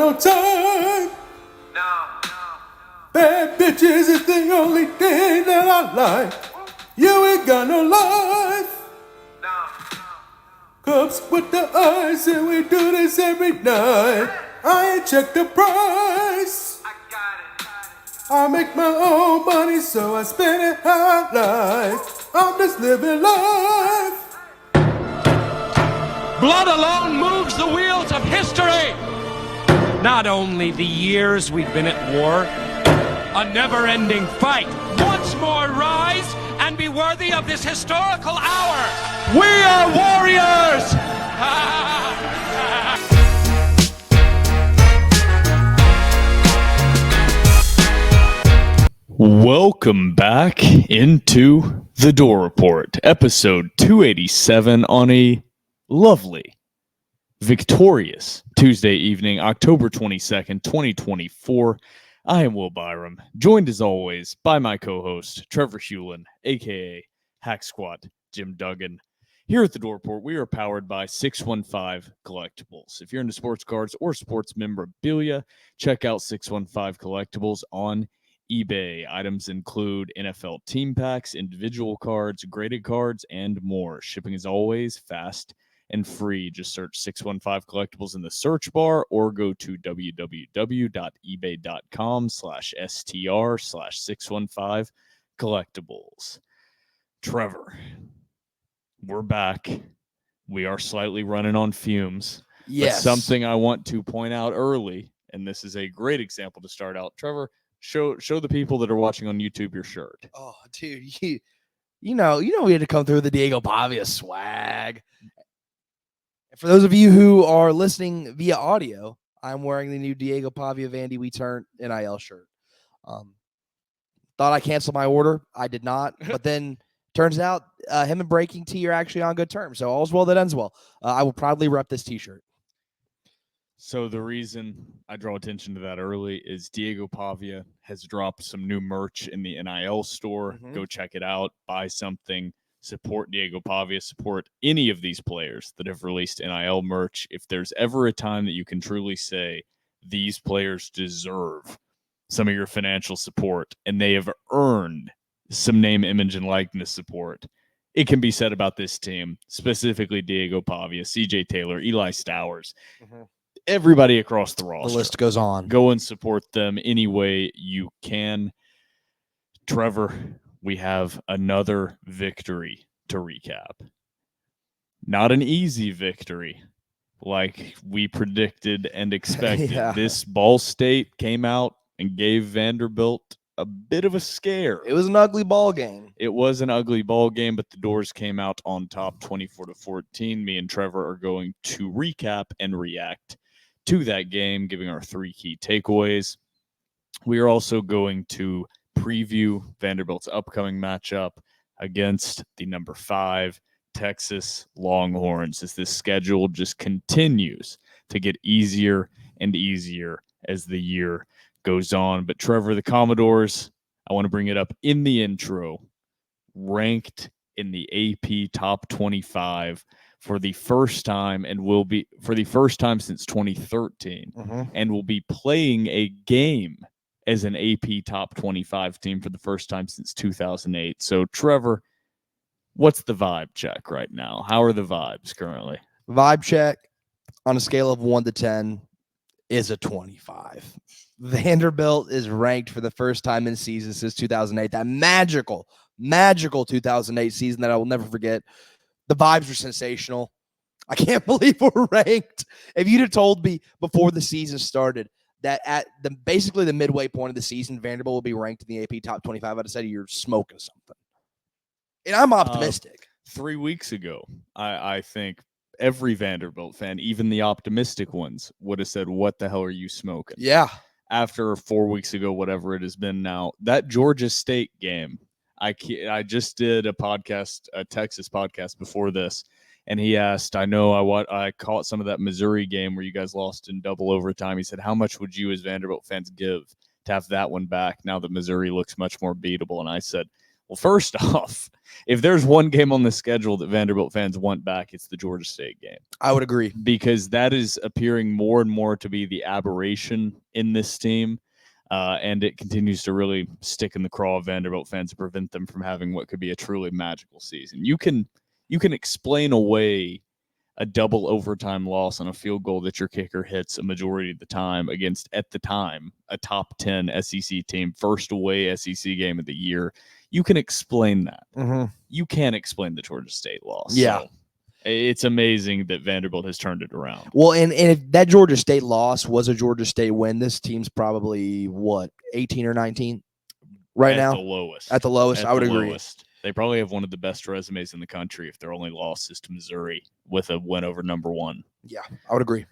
no time. Bad bitches is the only thing that I like. You ain't got no life. Cups with the ice and we do this every night. I ain't check the price. I make my own money so I spend it how I like. I'm just living life. Blood alone moves the wheels of history. Not only the years we've been at war, a never-ending fight. Once more rise and be worthy of this historical hour. We are warriors! Welcome back into the Door Report, episode 287 on a lovely, victorious Tuesday evening, October 22nd, 2024. I am Will Byrum, joined as always by my co-host, Trevor Hulan, a.k.a. Hack Squat Jim Duggan. Here at the Door Report, we are powered by 615 Collectibles. If you're into sports cards or sports memorabilia, check out 615 Collectibles on eBay. Items include NFL team packs, individual cards, graded cards, and more. Shipping is always fast and free. Just search 615 Collectibles in the search bar or go to www.ebay.com/str/615 Collectibles. Trevor, we're back. We are slightly running on fumes. Yes. But something I want to point out early, and this is a great example to start out. Trevor, show the people that are watching on YouTube your shirt. Oh, dude, you know we had to come through with the Diego Pavia swag. And for those of you who are listening via audio, I'm wearing the new Diego Pavia Vandy We Turn NIL shirt. Thought I canceled my order. I did not, but then turns out him and Breaking T are actually on good terms. So all's well that ends well. I will proudly rep this T-shirt. So the reason I draw attention to that early is Diego Pavia has dropped some new merch in the NIL store. Mm-hmm. Go check it out. Buy something. Support Diego Pavia. Support any of these players that have released NIL merch. If there's ever a time that you can truly say these players deserve some of your financial support and they have earned some name, image, and likeness support, it can be said about this team, specifically Diego Pavia, CJ Taylor, Eli Stowers. Mm-hmm. Everybody across the roster. The list goes on. Go and support them any way you can. Trevor, we have another victory to recap. Not an easy victory like we predicted and expected. Yeah. This Ball State came out and gave Vanderbilt a bit of a scare. It was an ugly ball game. It was an ugly ball game, but the Doors came out on top 24-14. Me and Trevor are going to recap and react to that game, giving our three key takeaways. We are also going to preview Vanderbilt's upcoming matchup against the number 5 Texas Longhorns, as this schedule just continues to get easier and easier as the year goes on. But Trevor, the Commodores, I want to bring it up in the intro, ranked in the AP top 25 for the first time, and will be for the first time since 2013, and will be playing a game as an AP top 25 team for the first time since 2008. So, Trevor, what's the vibe check right now? How are the vibes currently? Vibe check on a scale of 1 to 10 is a 25. Vanderbilt is ranked for the first time in season since 2008. That magical 2008 season that I will never forget. The vibes were sensational. I can't believe we're ranked. If you'd have told me before the season started that at basically the midway point of the season, Vanderbilt will be ranked in the AP top 25, I'd have said you're smoking something. And I'm optimistic. 3 weeks ago, I think every Vanderbilt fan, even the optimistic ones, would have said, what the hell are you smoking? Yeah. After 4 weeks ago, whatever it has been now, that Georgia State game, I just did a Texas podcast before this, and he asked, I caught some of that Missouri game where you guys lost in double overtime. He said, how much would you as Vanderbilt fans give to have that one back now that Missouri looks much more beatable? And I said, Well, first off, if there's one game on the schedule that Vanderbilt fans want back, it's the Georgia State game. I would agree. Because that is appearing more and more to be the aberration in this team. And it continues to really stick in the craw of Vanderbilt fans to prevent them from having what could be a truly magical season. You can explain away a double overtime loss on a field goal that your kicker hits a majority of the time against, at the time, a top 10 SEC team, first away SEC game of the year. You can explain that. Mm-hmm. You can't explain the Georgia State loss. Yeah. So it's amazing that Vanderbilt has turned it around. Well, and if that Georgia State loss was a Georgia State win, this team's probably, 18 or 19 right now? At the lowest. At the lowest, I would agree. Lowest. They probably have one of the best resumes in the country if their only loss is to Missouri with a win over number 1. Yeah, I would agree.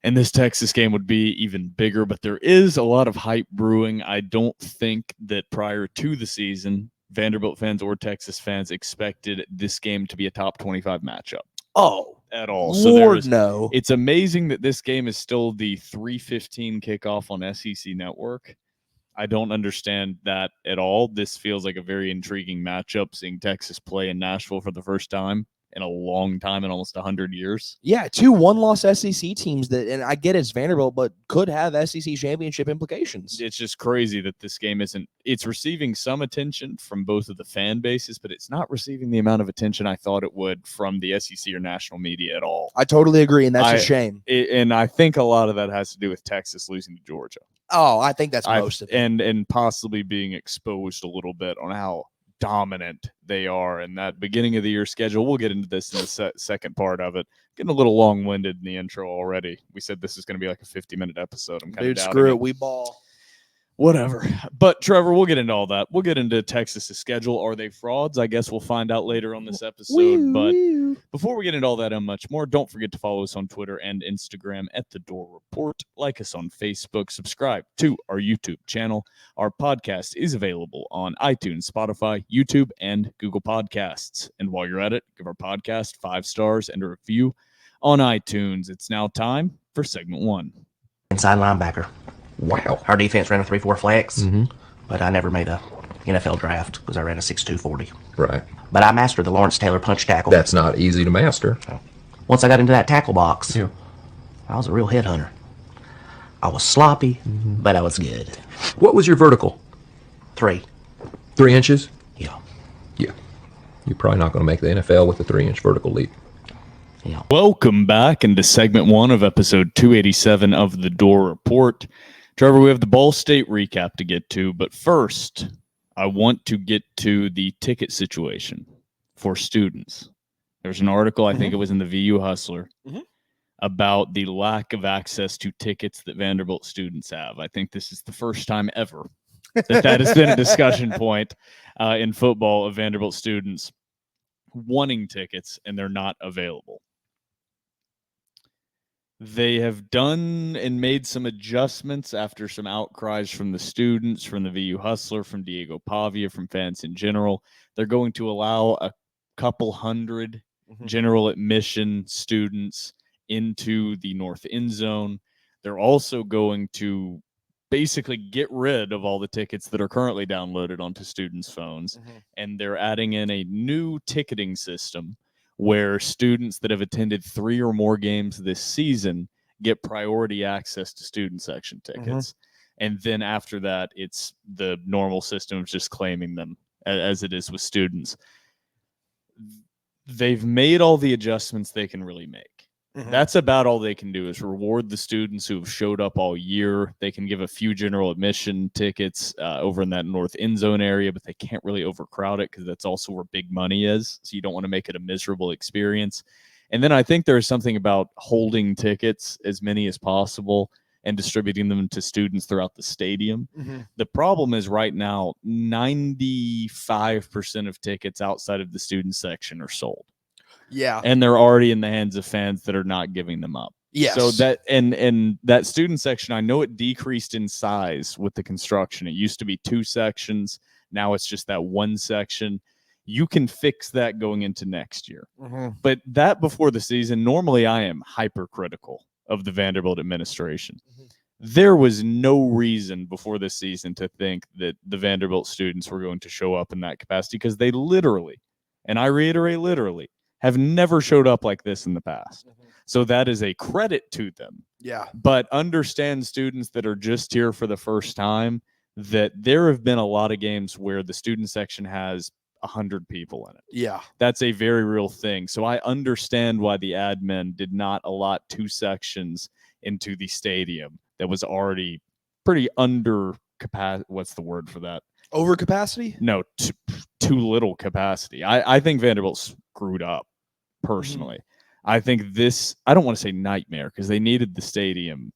And this Texas game would be even bigger, but there is a lot of hype brewing. I don't think that prior to the season, Vanderbilt fans or Texas fans expected this game to be a top 25 matchup. Oh, at all. Lord, no. It's amazing that this game is still the 3:15 kickoff on SEC Network. I don't understand that at all. This feels like a very intriguing matchup, seeing Texas play in Nashville for the first time in a long time, in almost 100 years. Yeah, 2 one-loss SEC teams that, and I get it's Vanderbilt, but could have SEC championship implications. It's just crazy that this game it's receiving some attention from both of the fan bases, but it's not receiving the amount of attention I thought it would from the SEC or national media at all. I totally agree, and that's a shame. And I think a lot of that has to do with Texas losing to Georgia. Oh, I think that's most of it. And possibly being exposed a little bit on how dominant they are in that beginning of the year schedule. We'll get into this in the second part of it. Getting a little long-winded in the intro already. We said this is going to be like a 50-minute episode. I'm kind of doubting screw it. it. We ball. Whatever. But Trevor, we'll get into all that. We'll get into Texas's schedule. Are they frauds? I guess we'll find out later on this episode. But before we get into all that and much more, don't forget to follow us on Twitter and Instagram at The Door Report. Like us on Facebook. Subscribe to our YouTube channel. Our podcast is available on iTunes, Spotify, YouTube, and Google Podcasts. And while you're at it, give our podcast 5 stars and a review on iTunes. It's now time for segment 1. Inside linebacker. Wow. Our defense ran a 3-4 flex, but I never made a NFL draft because I ran a 6-2 40. Right. But I mastered the Lawrence Taylor punch tackle. That's not easy to master. Once I got into that tackle box, Yeah. I was a real headhunter. I was sloppy, but I was good. What was your vertical? 3. 3 inches? Yeah. Yeah. You're probably not going to make the NFL with a 3-inch vertical leap. Yeah. Welcome back into segment 1 of episode 287 of The Door Report. Trevor, we have the Ball State recap to get to, but first, I want to get to the ticket situation for students. There's an article, I think it was in the VU Hustler, about the lack of access to tickets that Vanderbilt students have. I think this is the first time ever that has been a discussion point in football of Vanderbilt students wanting tickets and they're not available. They have done and made some adjustments after some outcries from the students, from the VU Hustler, from Diego Pavia, from fans in general. They're going to allow a couple hundred general admission students into the north end zone. They're also going to basically get rid of all the tickets that are currently downloaded onto students' phones, and they're adding in a new ticketing system where students that have attended 3 or more games this season get priority access to student section tickets. And then after that, it's the normal system of just claiming them as it is with students. They've made all the adjustments they can really make. That's about all they can do is reward the students who have showed up all year. They can give a few general admission tickets over in that north end zone area, but they can't really overcrowd it because that's also where big money is. So you don't want to make it a miserable experience. And then I think there's something about holding tickets, as many as possible, and distributing them to students throughout the stadium. The problem is right now, 95% of tickets outside of the student section are sold. Yeah. And they're already in the hands of fans that are not giving them up. Yes. So that and that student section, I know it decreased in size with the construction. It used to be 2 sections. Now it's just that 1 section. You can fix that going into next year. But that before the season, normally I am hypercritical of the Vanderbilt administration. There was no reason before this season to think that the Vanderbilt students were going to show up in that capacity, because they literally, and I reiterate literally, have never showed up like this in the past. So that is a credit to them. Yeah. But understand, students that are just here for the first time, that there have been a lot of games where the student section has 100 people in it. Yeah. That's a very real thing. So I understand why the admin did not allot 2 sections into the stadium that was already pretty under capacity. What's the word for that? Overcapacity? No, too little capacity. I think Vanderbilt screwed up personally. I think this, I don't want to say nightmare, because they needed the stadium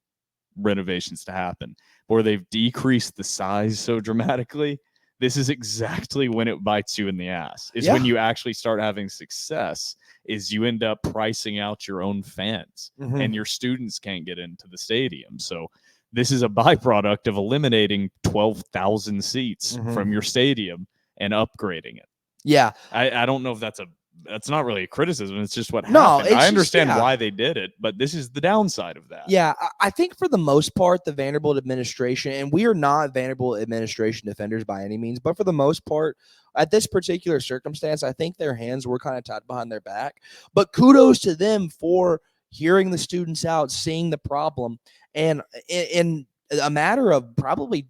renovations to happen, where they've decreased the size so dramatically. This is exactly when it bites you in the ass, is when you actually start having success, is you end up pricing out your own fans and your students can't get into the stadium. So this is a byproduct of eliminating 12,000 seats from your stadium and upgrading it. Yeah. I don't know if that's not really a criticism. It's just what No, happened. it's I understand just, why they did it, but this is the downside of that. Yeah, I think for the most part, the Vanderbilt administration, and we are not Vanderbilt administration defenders by any means, but for the most part, at this particular circumstance, I think their hands were kind of tied behind their back. But kudos to them for hearing the students out, seeing the problem, and in a matter of probably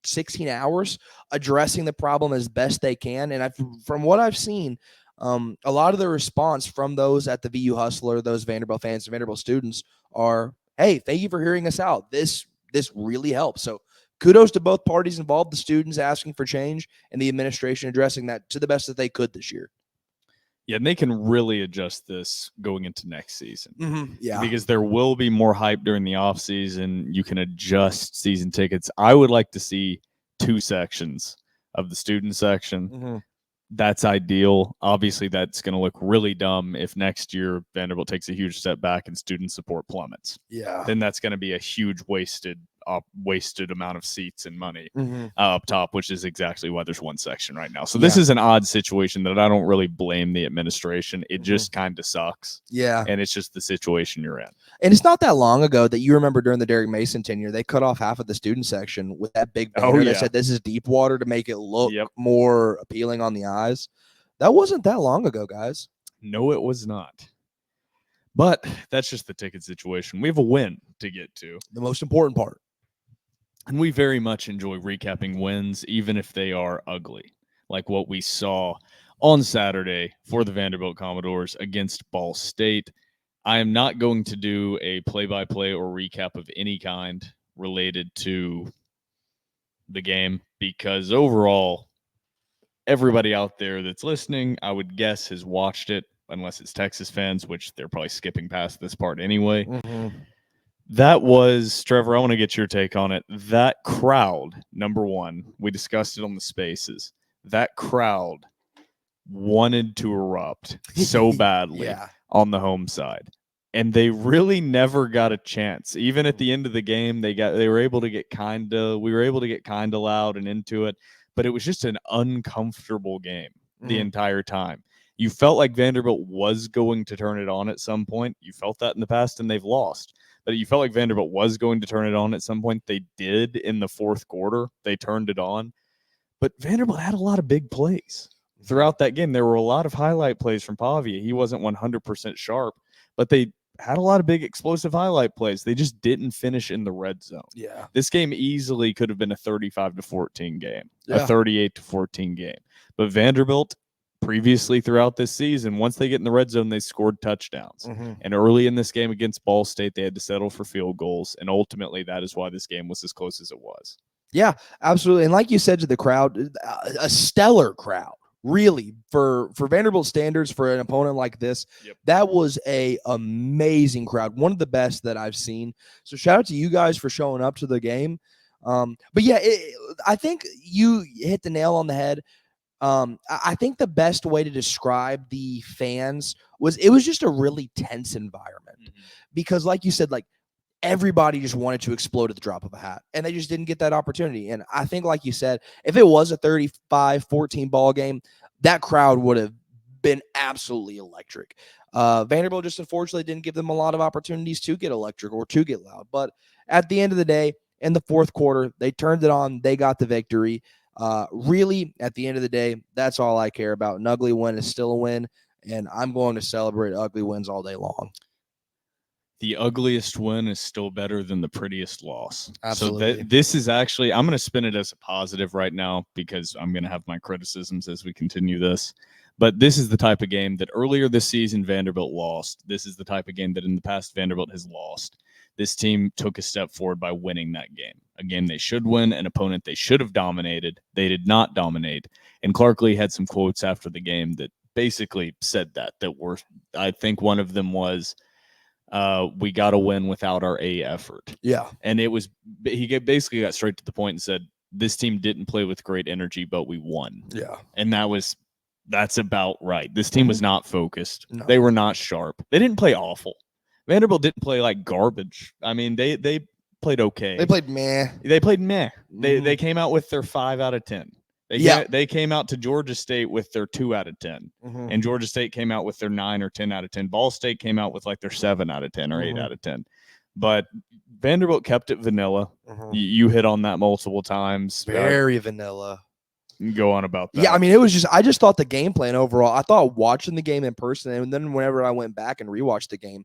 16 hours, addressing the problem as best they can. And from what I've seen, a lot of the response from those at the VU Hustler, those Vanderbilt fans, Vanderbilt students, are, hey, thank you for hearing us out. This really helps. So kudos to both parties involved, the students asking for change and the administration addressing that to the best that they could this year. Yeah, and they can really adjust this going into next season. Yeah. Because there will be more hype during the offseason. You can adjust season tickets. I would like to see 2 sections of the student section. That's ideal. Obviously, that's going to look really dumb if next year Vanderbilt takes a huge step back and student support plummets. Yeah. Then that's going to be a huge wasted amount of seats and money up top, which is exactly why there's 1 section right now. So this is an odd situation that I don't really blame the administration. It just kind of sucks. Yeah. And it's just the situation you're in. And it's not that long ago that you remember during the Derek Mason tenure, they cut off half of the student section with that big banner that said this is deep water to make it look more appealing on the eyes. That wasn't that long ago, guys. No, it was not. But that's just the ticket situation. We have a win to get to. The most important part. And we very much enjoy recapping wins, even if they are ugly, like what we saw on Saturday for the Vanderbilt Commodores against Ball State. I am not going to do a play-by-play or recap of any kind related to the game, because overall, everybody out there that's listening, I would guess, has watched it, unless it's Texas fans, which they're probably skipping past this part anyway. That was, Trevor, I want to get your take on it. That crowd, number one, we discussed it on the spaces. That crowd wanted to erupt so badly on the home side. And they really never got a chance. Even at the end of the game, we were able to get kind of loud and into it, but it was just an uncomfortable game the entire time. You felt like Vanderbilt was going to turn it on at some point. You felt that in the past, and they've lost. But you felt like Vanderbilt was going to turn it on at some point. They did in the 4th quarter. They turned it on. But Vanderbilt had a lot of big plays throughout that game. There were a lot of highlight plays from Pavia. He wasn't 100% sharp, but they had a lot of big explosive highlight plays. They just didn't finish in the red zone. Yeah. This game easily could have been a 35-14 game, a 38-14 game. But Vanderbilt, previously throughout this season, once they get in the red zone, they scored touchdowns. And early in this game against Ball State, they had to settle for field goals. And ultimately, that is why this game was as close as it was. Yeah, absolutely. And like you said to the crowd, a stellar crowd, really, for Vanderbilt standards, for an opponent like this. That was a amazing crowd, one of the best that I've seen. So shout out to you guys for showing up to the game. But yeah, I think you hit the nail on the head. I think the best way to describe the fans was it was just a really tense environment because, like you said, like everybody just wanted to explode at the drop of a hat, and they just didn't get that opportunity. And I think, like you said, if it was a 35-14 ball game, that crowd would have been absolutely electric. Vanderbilt just unfortunately didn't give them a lot of opportunities to get electric or to get loud. But at the end of the day, in the fourth quarter, they turned it on. They got the victory. Really, at the end of the day, that's all I care about. An ugly win is still a win, and I'm going to celebrate ugly wins all day long. The ugliest win is still better than the prettiest loss. Absolutely. So this is actually, I'm going to spin it as a positive right now because I'm going to have my criticisms as we continue this. But this is the type of game that earlier this season Vanderbilt lost. This is the type of game that in the past Vanderbilt has lost. This team took a step forward by winning that game. A game they should win, an opponent they should have dominated. They did not dominate. And Clark Lee had some quotes after the game that basically said that were, I think one of them was, we got to win without our A effort. Yeah. And he basically got straight to the point and said, this team didn't play with great energy, but we won. Yeah. And that's about right. This team was not focused. No. They were not sharp. They didn't play awful. Vanderbilt didn't play like garbage. I mean, they played okay. They played meh. They played meh. They came out with their 5 out of 10. They came out to Georgia State with their 2 out of 10. And Georgia State came out with their 9 or 10 out of 10. Ball State came out with like their 7 out of 10 or 8 out of 10. But Vanderbilt kept it vanilla. You hit on that multiple times. Very vanilla. Go on about that. Yeah, I mean, I just thought the game plan overall, I thought watching the game in person, and then whenever I went back and rewatched the game,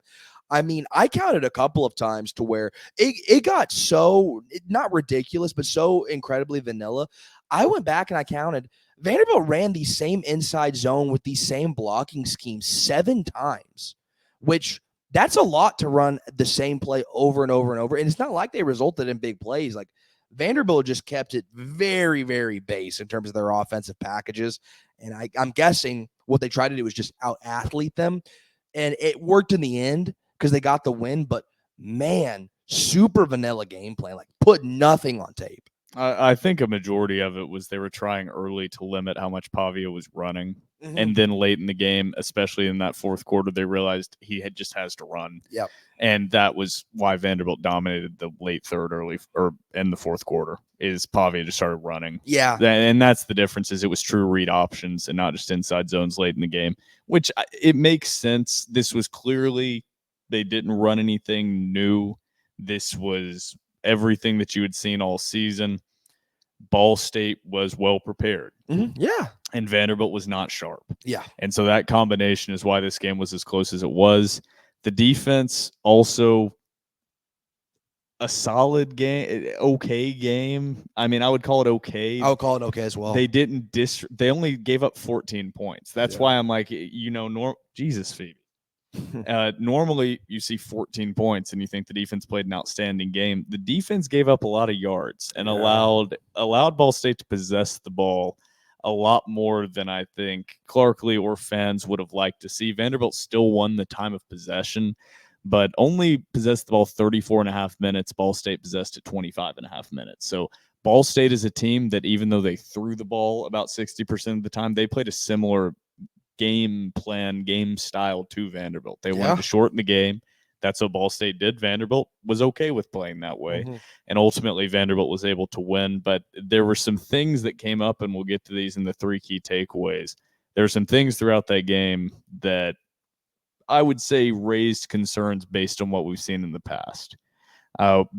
I mean, I counted a couple of times to where it got so, not ridiculous, but so incredibly vanilla. I went back and I counted. Vanderbilt ran the same inside zone with the same blocking scheme 7 times, which that's a lot to run the same play over and over and over. And it's not like they resulted in big plays. Like Vanderbilt just kept it very, very base in terms of their offensive packages. And I'm guessing what they tried to do was just out-athlete them. And it worked in the end because they got the win. But, man, super vanilla game plan. Like, put nothing on tape. I think a majority of it was they were trying early to limit how much Pavia was running. And then late in the game, especially in that fourth quarter, they realized he just has to run. Yep. And that was why Vanderbilt dominated the late third, or in the fourth quarter, is Pavia just started running. Yeah. And that's the difference, is it was true read options and not just inside zones late in the game, which it makes sense. This was clearly, they didn't run anything new. This was everything that you had seen all season. Ball State was well prepared. Yeah. And Vanderbilt was not sharp. Yeah. And so that combination is why this game was as close as it was. The defense also a solid game, okay game. I mean, I would call it okay. I would call it okay as well. They didn't they only gave up 14 points. That's why I'm like, Jesus, Phoebe. Normally you see 14 points and you think the defense played an outstanding game. The defense gave up a lot of yards and allowed Ball State to possess the ball a lot more than I think Clark Lee or fans would have liked to see. Vanderbilt still won the time of possession, but only possessed the ball 34 and a half minutes. Ball State possessed it 25 and a half minutes. So Ball State is a team that, even though they threw the ball about 60% of the time, they played a similar game plan, game style to Vanderbilt. They wanted to shorten the game. That's what Ball State did. Vanderbilt was okay with playing that way. And ultimately Vanderbilt was able to win. But there were some things that came up, and we'll get to these in the 3 key takeaways. There were some things throughout that game that I would say raised concerns based on what we've seen in the past.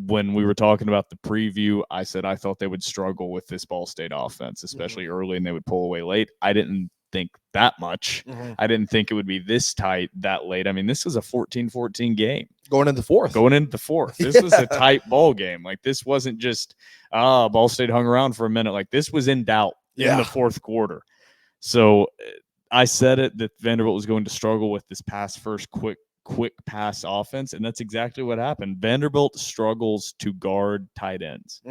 When we were talking about the preview, I said I thought they would struggle with this Ball State offense, especially early, and they would pull away late. I didn't think that much. I didn't think it would be this tight that late. I mean, this was a 14-14 game. Going into the fourth. This was a tight ball game. Like, this wasn't just, Ball State hung around for a minute. Like, this was in doubt in the fourth quarter. So I said it, that Vanderbilt was going to struggle with this pass first, quick pass offense, and that's exactly what happened. Vanderbilt struggles to guard tight ends.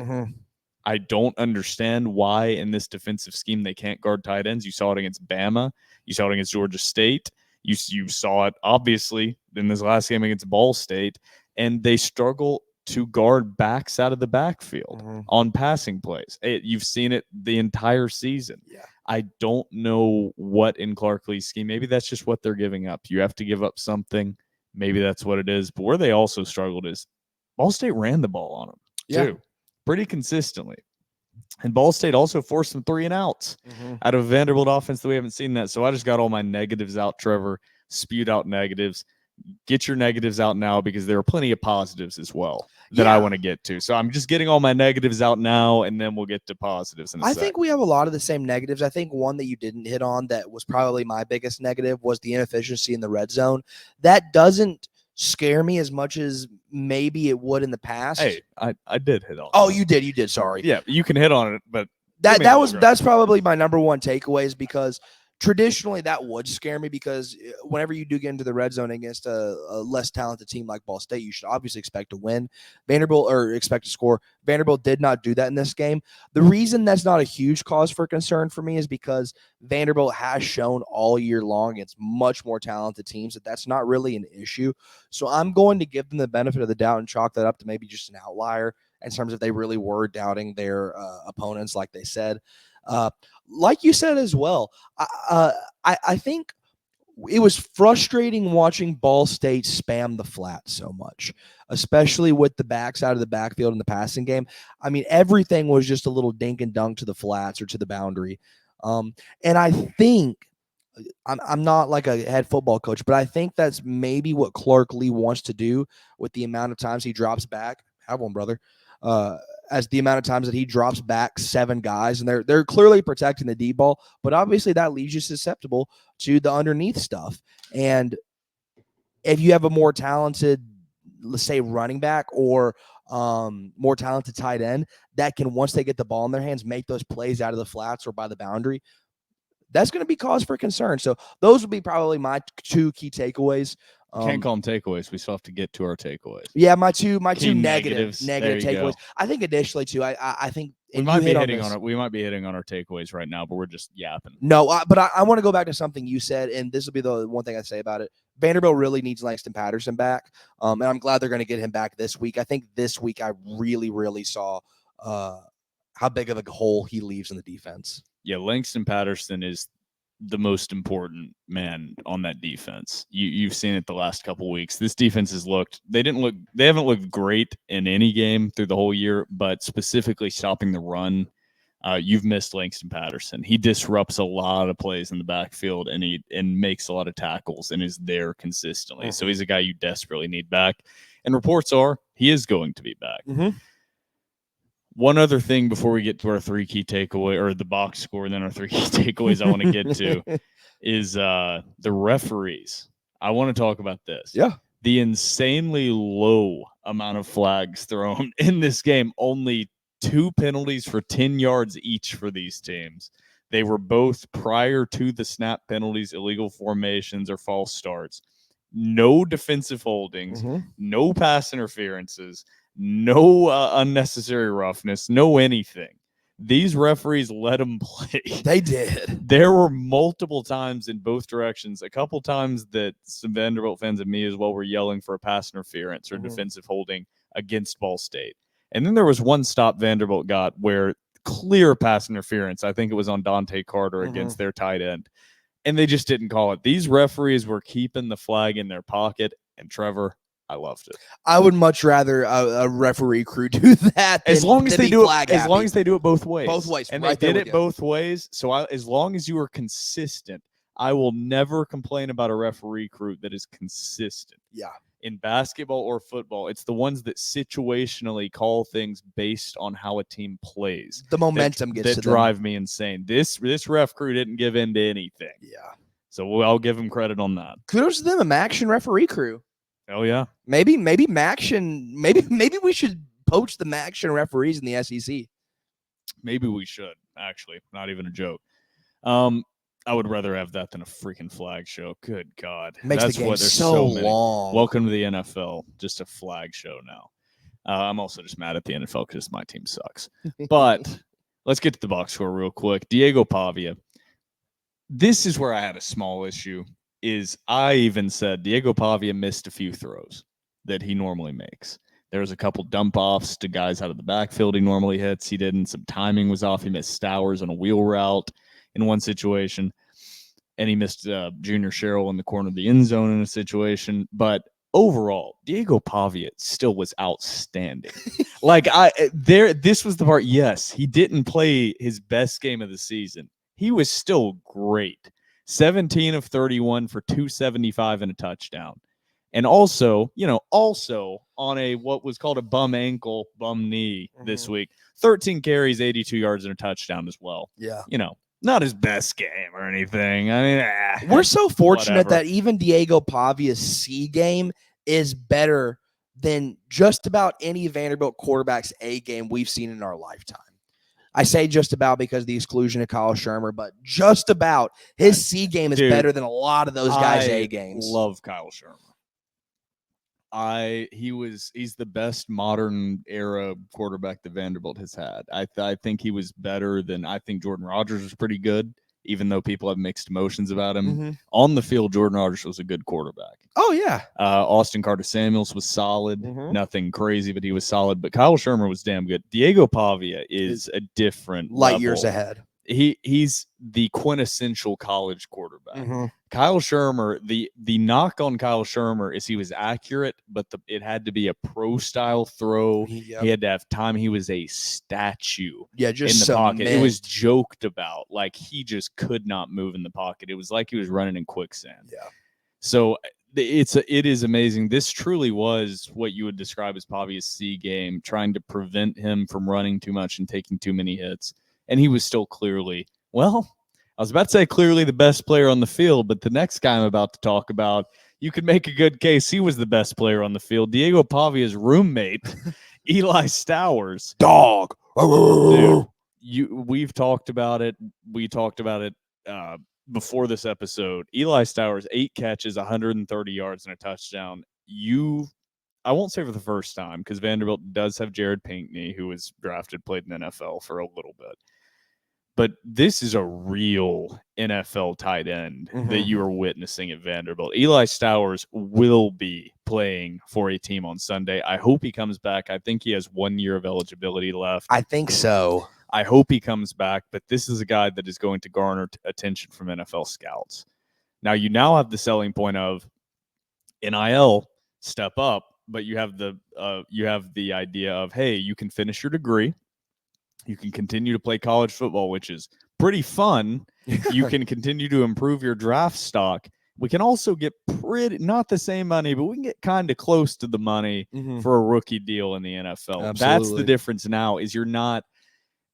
I don't understand why in this defensive scheme they can't guard tight ends. You saw it against Bama. You saw it against Georgia State. You saw it, obviously, in this last game against Ball State. And they struggle to guard backs out of the backfield on passing plays. You've seen it the entire season. I don't know what in Clark Lee's scheme. Maybe that's just what they're giving up. You have to give up something. Maybe that's what it is. But where they also struggled is Ball State ran the ball on them, too, pretty consistently. And Ball State also forced some 3 and outs out of Vanderbilt offense that we haven't seen that. So I just got all my negatives out, Trevor, spewed out negatives. get your negatives out now because there are plenty of positives as well that I want to get to. So I'm just getting all my negatives out now, and then we'll get to positives in a sec. I think we have a lot of the same negatives. I think one that you didn't hit on that was probably my biggest negative was the inefficiency in the red zone. That doesn't scare me as much as maybe it would in the past. Hey, I did hit on. Oh, you did. Sorry. Yeah, you can hit on it, but that's probably my number one takeaway is because traditionally that would scare me because whenever you do get into the red zone against a less talented team like Ball State, you should obviously expect to win. Expect to score. Vanderbilt did not do that in this game. The reason that's not a huge cause for concern for me is because Vanderbilt has shown all year long against much more talented teams that that's not really an issue. So I'm going to give them the benefit of the doubt and chalk that up to maybe just an outlier in terms of they really were doubting their opponents like they said. Like you said as well, I think it was frustrating watching Ball State spam the flat so much, especially with the backs out of the backfield in the passing game. I mean, everything was just a little dink and dunk to the flats or to the boundary. And I think I'm not like a head football coach, but I think that's maybe what Clark Lee wants to do with the amount of times he drops back. Have one, brother. As the amount of times that he drops back 7 guys, and they're clearly protecting the deep ball, but obviously that leaves you susceptible to the underneath stuff. And if you have a more talented, let's say, running back or more talented tight end that can, once they get the ball in their hands, make those plays out of the flats or by the boundary, that's going to be cause for concern. So those would be probably my 2 key takeaways. Can't call them takeaways. We still have to get to our takeaways. Yeah, my two negative There you takeaways. go. I think additionally too, I think we might be hitting on it. We might be hitting on our takeaways right now, but we're just yapping. No, but I want to go back to something you said, and this will be the one thing I say about it. Vanderbilt really needs Langston Patterson back, and I'm glad they're going to get him back this week. I think this week I really saw how big of a hole he leaves in the defense. Yeah, Langston Patterson is the most important man on that defense. You've seen it the last couple weeks. This defense has they haven't looked great in any game through the whole year, but specifically stopping the run, you've missed Langston Patterson. He disrupts a lot of plays in the backfield and makes a lot of tackles and is there consistently. So he's a guy you desperately need back. And reports are he is going to be back. One other thing before we get to our 3 key takeaway or the box score and then our 3 key takeaways I want to get to is the referees. I want to talk about this. Yeah. The insanely low amount of flags thrown in this game, only 2 penalties for 10 yards each for these teams. They were both prior to the snap penalties, illegal formations, or false starts. No defensive holdings, no pass interferences, no unnecessary roughness, no anything. These referees let them play. They did. There were multiple times in both directions, a couple times that some Vanderbilt fans and me as well were yelling for a pass interference or defensive holding against Ball State. And then there was one stop Vanderbilt got where clear pass interference. I think it was on Dante Carter against their tight end. And they just didn't call it. These referees were keeping the flag in their pocket. And Trevor, I loved it. I would much rather a referee crew do that as long as they do it. As long as they do it both ways. Both ways, and right, they did it both ways. So as long as you are consistent, I will never complain about a referee crew that is consistent. Yeah. In basketball or football, it's the ones that situationally call things based on how a team plays. The momentum that drive me insane. This ref crew didn't give in to anything. Yeah. So I'll give them credit on that. Kudos to them, a Maction referee crew. Oh yeah. Maybe Maction. Maybe we should poach the Maction referees in the SEC. Maybe we should. Actually, not even a joke. I would rather have that than a freaking flag show. Good God. Makes That's the game what there's so many. long. Welcome to the NFL. Just a flag show now. I'm also just mad at the NFL because my team sucks. But let's get to the box score real quick. Diego Pavia. This is where I had a small issue. I even said Diego Pavia missed a few throws that he normally makes. There was a couple dump offs to guys out of the backfield he normally hits. He didn't. Some timing was off. He missed Stowers on a wheel route in one situation, and he missed Junior Sherrill in the corner of the end zone in a situation. But overall, Diego Pavia still was outstanding. This was the part. Yes, he didn't play his best game of the season. He was still great. 17 of 31 for 275 and a touchdown. And also, also on a what was called a bum ankle, bum knee this week, 13 carries, 82 yards, and a touchdown as well. Yeah. Not his best game or anything. I mean, we're so fortunate whatever. that even Diego Pavia's C game is better than just about any Vanderbilt quarterback's A game we've seen in our lifetime. I say just about because of the exclusion of Kyle Shermer, but just about his C game is better than a lot of those guys' A games. Love Kyle Shermer. He's the best modern era quarterback that Vanderbilt has had. I think he was better than I think Jordan Rodgers was pretty good, even though people have mixed emotions about him. On the field, Jordan Rodgers was a good quarterback. Oh, yeah. Austin Carter-Samuels was solid. Nothing crazy, but he was solid. But Kyle Shermer was damn good. Diego Pavia is a different light level. years ahead. He's the quintessential college quarterback. Kyle Shermer, the knock on Kyle Shermer is he was accurate, but it had to be a pro-style throw. Yep. He had to have time. He was a statue just in the pocket. It was joked about. Like, he just could not move in the pocket. It was like he was running in quicksand. Yeah. So it is amazing. This truly was what you would describe as Pavia's C game, trying to prevent him from running too much and taking too many hits. And he was still clearly, I was about to say clearly the best player on the field, but the next guy I'm about to talk about, you could make a good case he was the best player on the field. Diego Pavia's roommate, Eli Stowers. Dog. Dude, we've talked about it. We talked about it before this episode. Eli Stowers, 8 catches, 130 yards, and a touchdown. I won't say for the first time, because Vanderbilt does have Jared Pinkney, who was drafted, played in the NFL for a little bit. But this is a real NFL tight end that you are witnessing at Vanderbilt. Eli Stowers will be playing for a team on Sunday. I hope he comes back. I think he has 1 year of eligibility left. I think so. I hope he comes back, but this is a guy that is going to garner attention from NFL scouts. Now, you now have the selling point of NIL, step up, but you have the idea of, hey, you can finish your degree. You can continue to play college football, which is pretty fun. You can continue to improve your draft stock. We can also get not the same money, but we can get kind of close to the money for a rookie deal in the NFL. Absolutely. That's the difference now is you're not –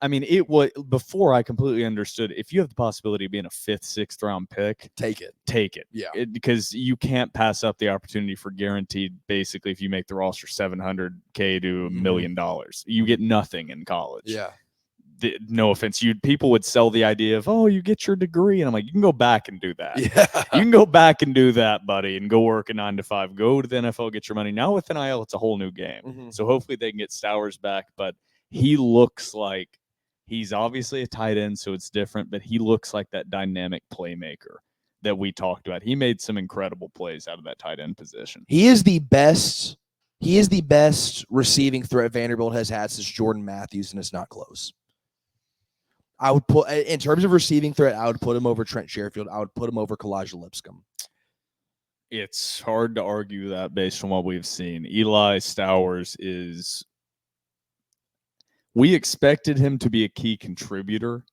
I mean, it was before I completely understood if you have the possibility of being a 5th, 6th round pick, take it. Yeah. Because you can't pass up the opportunity for guaranteed, basically, if you make the roster $700K to $1 million. You get nothing in college. Yeah. No offense, people would sell the idea of, you get your degree, and I'm like, you can go back and do that. Yeah. You can go back and do that, buddy, and go work a 9 to 5. Go to the NFL, get your money. Now with NIL, it's a whole new game. So hopefully they can get Stowers back, but he looks like he's obviously a tight end, so it's different, but he looks like that dynamic playmaker that we talked about. He made some incredible plays out of that tight end position. He is the best receiving threat Vanderbilt has had since Jordan Matthews, and it's not close. I would put, in terms of receiving threat, I would put him over Trent Sherfield. I would put him over Kalijah Lipscomb. It's hard to argue that based on what we've seen. Eli Stowers is – we expected him to be a key contributor.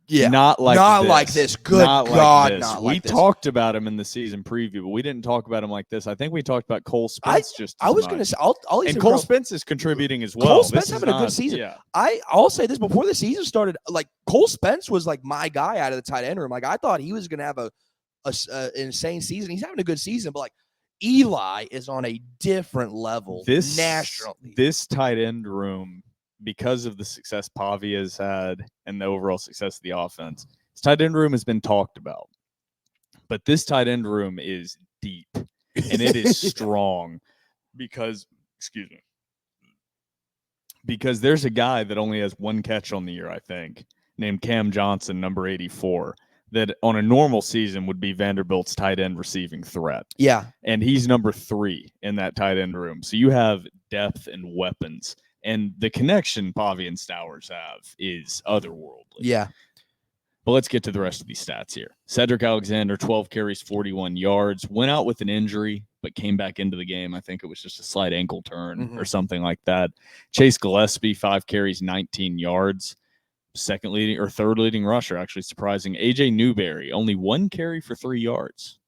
Yeah. Not like this. Good not God, like this. not like we this. talked about him in the season preview, but we didn't talk about him like this. I think we talked about Cole Spence I was going to say, and Cole Spence is contributing as well. Cole Spence having a good season. Yeah. I'll say this, before the season started, like, Cole Spence was like my guy out of the tight end room. Like, I thought he was going to have an insane season. He's having a good season, but like Eli is on a different level nationally. This tight end room, because of the success Pavia has had and the overall success of the offense, this tight end room has been talked about. But this tight end room is deep and it is strong because there's a guy that only has 1 catch on the year, I think, named Cam Johnson, number 84, that on a normal season would be Vanderbilt's tight end receiving threat. Yeah. And he's number 3 in that tight end room. So you have depth and weapons. And the connection Pavia and Stowers have is otherworldly. Yeah. But let's get to the rest of these stats here. Cedric Alexander, 12 carries, 41 yards, went out with an injury, but came back into the game. I think it was just a slight ankle turn or something like that. Chase Gillespie, 5 carries, 19 yards. Third leading rusher, actually surprising. AJ Newberry, only 1 carry for 3 yards.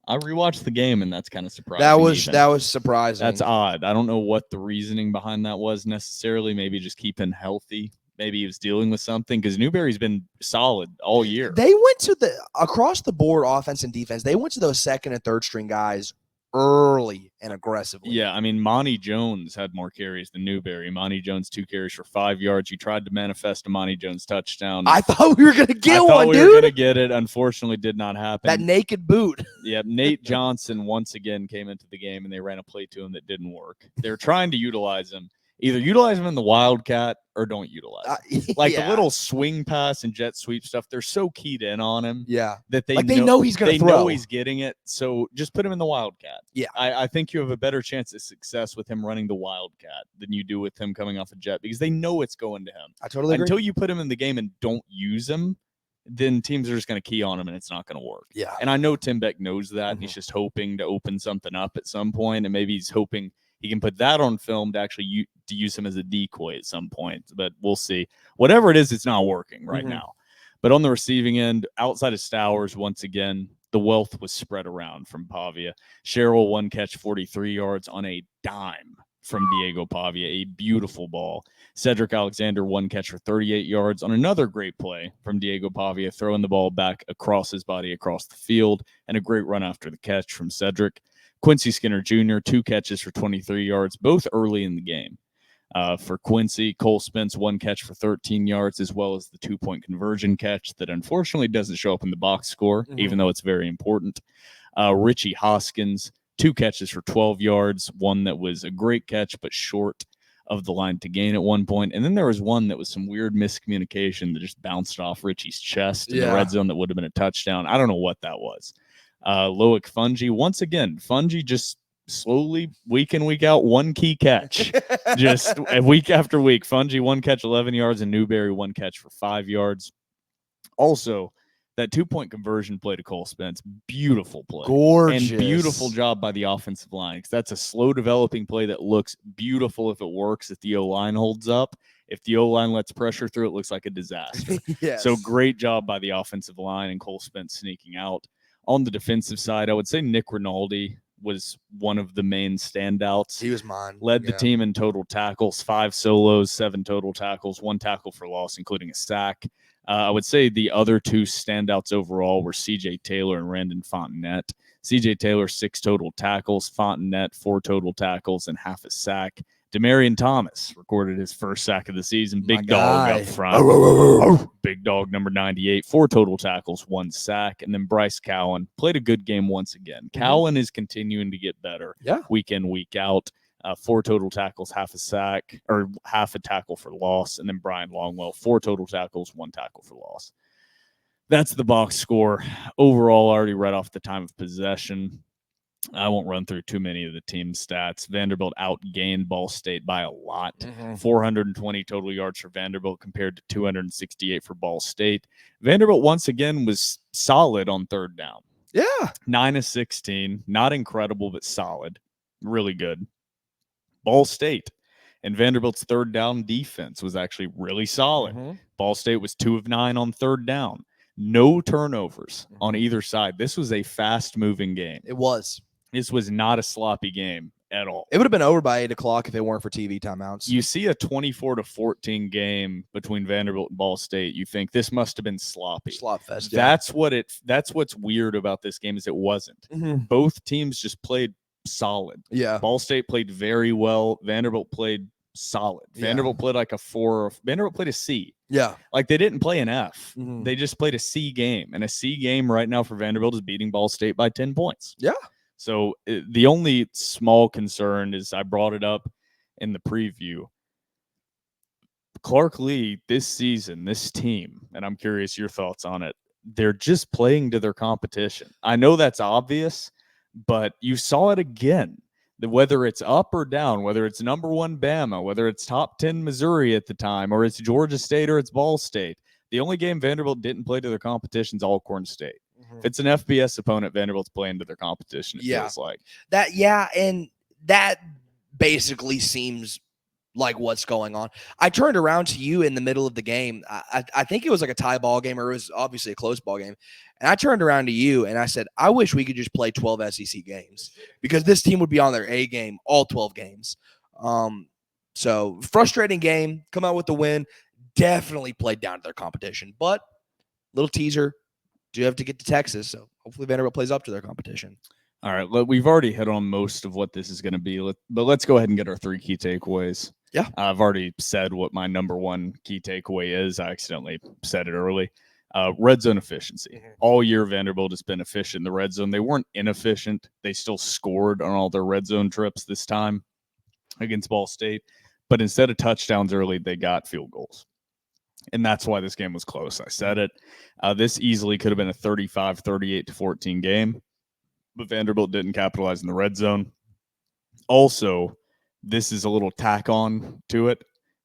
I rewatched the game, and that's kind of surprising. That was surprising. That's odd. I don't know what the reasoning behind that was necessarily. Maybe just keep him healthy. Maybe he was dealing with something because Newberry's been solid all year. They went to across the board offense and defense. They went to those second and third string guys early and aggressively. Yeah, I mean, Monty Jones had more carries than Newberry. Monty Jones 2 carries for 5 yards. You tried to manifest a Monty Jones touchdown. I thought we were gonna get one, dude. We were gonna get it. Unfortunately, did not happen. That naked boot. Yeah, Nate Johnson once again came into the game, and they ran a play to him that didn't work. They're trying to utilize him. Either utilize him in the Wildcat or don't utilize him. Like the little swing pass and jet sweep stuff, they're so keyed in on him that they know he's going to throw. They know he's getting it, so just put him in the Wildcat. Yeah. I think you have a better chance of success with him running the Wildcat than you do with him coming off a jet because they know it's going to him. I totally agree. Until you put him in the game and don't use him, then teams are just going to key on him and it's not going to work. Yeah. And I know Tim Beck knows that, and he's just hoping to open something up at some point, and maybe he's hoping he can put that on film to actually to use him as a decoy at some point, but we'll see. Whatever it is, it's not working right now. But on the receiving end, outside of Stowers, once again, the wealth was spread around from Pavia. Sherrill 1 catch, 43 yards on a dime from Diego Pavia, a beautiful ball. Cedric Alexander 1 catch for 38 yards on another great play from Diego Pavia, throwing the ball back across his body across the field, and a great run after the catch from Cedric. Quincy Skinner Jr., 2 catches for 23 yards, both early in the game. For Quincy, Cole Spence 1 catch for 13 yards, as well as the 2-point conversion catch that unfortunately doesn't show up in the box score, even though it's very important. Richie Hoskins, 2 catches for 12 yards, one that was a great catch but short of the line to gain at one point. And then there was one that was some weird miscommunication that just bounced off Richie's chest in the red zone that would have been a touchdown. I don't know what that was. Loic Fungi, once again, Fungi just slowly, week in, week out, one key catch. Just week after week. Fungi 1 catch, 11 yards, and Newberry 1 catch for 5 yards. Also, that 2-point conversion play to Cole Spence, beautiful play. Gorgeous. And beautiful job by the offensive line, because that's a slow developing play that looks beautiful if it works, if the O-line holds up. If the O-line lets pressure through, it looks like a disaster. Yes. So great job by the offensive line and Cole Spence sneaking out. On the defensive side, I would say Nick Rinaldi was one of the main standouts. He was mine. Led the team in total tackles, 5 solos, 7 total tackles, 1 tackle for loss, including a sack. I would say the other 2 standouts overall were C.J. Taylor and Randon Fontenette. C.J. Taylor, 6 total tackles, Fontenette, 4 total tackles, and half a sack. Demarion Thomas recorded his first sack of the season. Big dog up front. Big dog number 98, 4 total tackles, 1 sack. And then Bryce Cowan played a good game once again. Cowan is continuing to get better week in, week out. 4 total tackles, half a sack, or half a tackle for loss. And then Brian Longwell, 4 total tackles, 1 tackle for loss. That's the box score. Overall, already read off the time of possession. I won't run through too many of the team stats. Vanderbilt outgained Ball State by a lot. 420 total yards for Vanderbilt compared to 268 for Ball State. Vanderbilt, once again, was solid on third down. Yeah. 9 of 16. Not incredible, but solid. Really good. Ball State and Vanderbilt's third down defense was actually really solid. Ball State was 2 of 9 on third down. No turnovers on either side. This was a fast-moving game. It was. This was not a sloppy game at all. It would have been over by 8 o'clock if it weren't for TV timeouts. You see a 24-14 game between Vanderbilt and Ball State. You think this must have been sloppy. Slop fest. That's what's weird about this game is it wasn't. Both teams just played solid. Yeah. Ball State played very well. Vanderbilt played solid. Vanderbilt played like a 4. Vanderbilt played a C. Yeah. Like they didn't play an F. They just played a C game. And a C game right now for Vanderbilt is beating Ball State by 10 points. Yeah. So the only small concern is I brought it up in the preview. Clark Lee this season, this team, and I'm curious your thoughts on it, they're just playing to their competition. I know that's obvious, but you saw it again. Whether it's up or down, whether it's number 1 Bama, whether it's top 10 Missouri at the time, or it's Georgia State or it's Ball State, the only game Vanderbilt didn't play to their competition is Alcorn State. If it's an FBS opponent, Vanderbilt's playing to their competition, it feels like. And that basically seems like what's going on. I turned around to you in the middle of the game. I think it was like a tie ball game, or it was obviously a close ball game. And I turned around to you and I said, I wish we could just play 12 SEC games because this team would be on their A game all 12 games. So frustrating game, come out with the win, definitely played down to their competition. But little teaser, do have to get to Texas. So hopefully Vanderbilt plays up to their competition. All right, we've already hit on most of what this is going to be, but let's go ahead and get our 3 key takeaways. Yeah. I've already said what my number 1 key takeaway is. I accidentally said it early. Red zone efficiency. All year, Vanderbilt has been efficient in the red zone. They weren't inefficient. They still scored on all their red zone trips this time against Ball State. But instead of touchdowns early, they got field goals. And that's why this game was close. I said it. This easily could have been a 35, 38-14 game. But Vanderbilt didn't capitalize in the red zone. Also, this is a little tack on to it.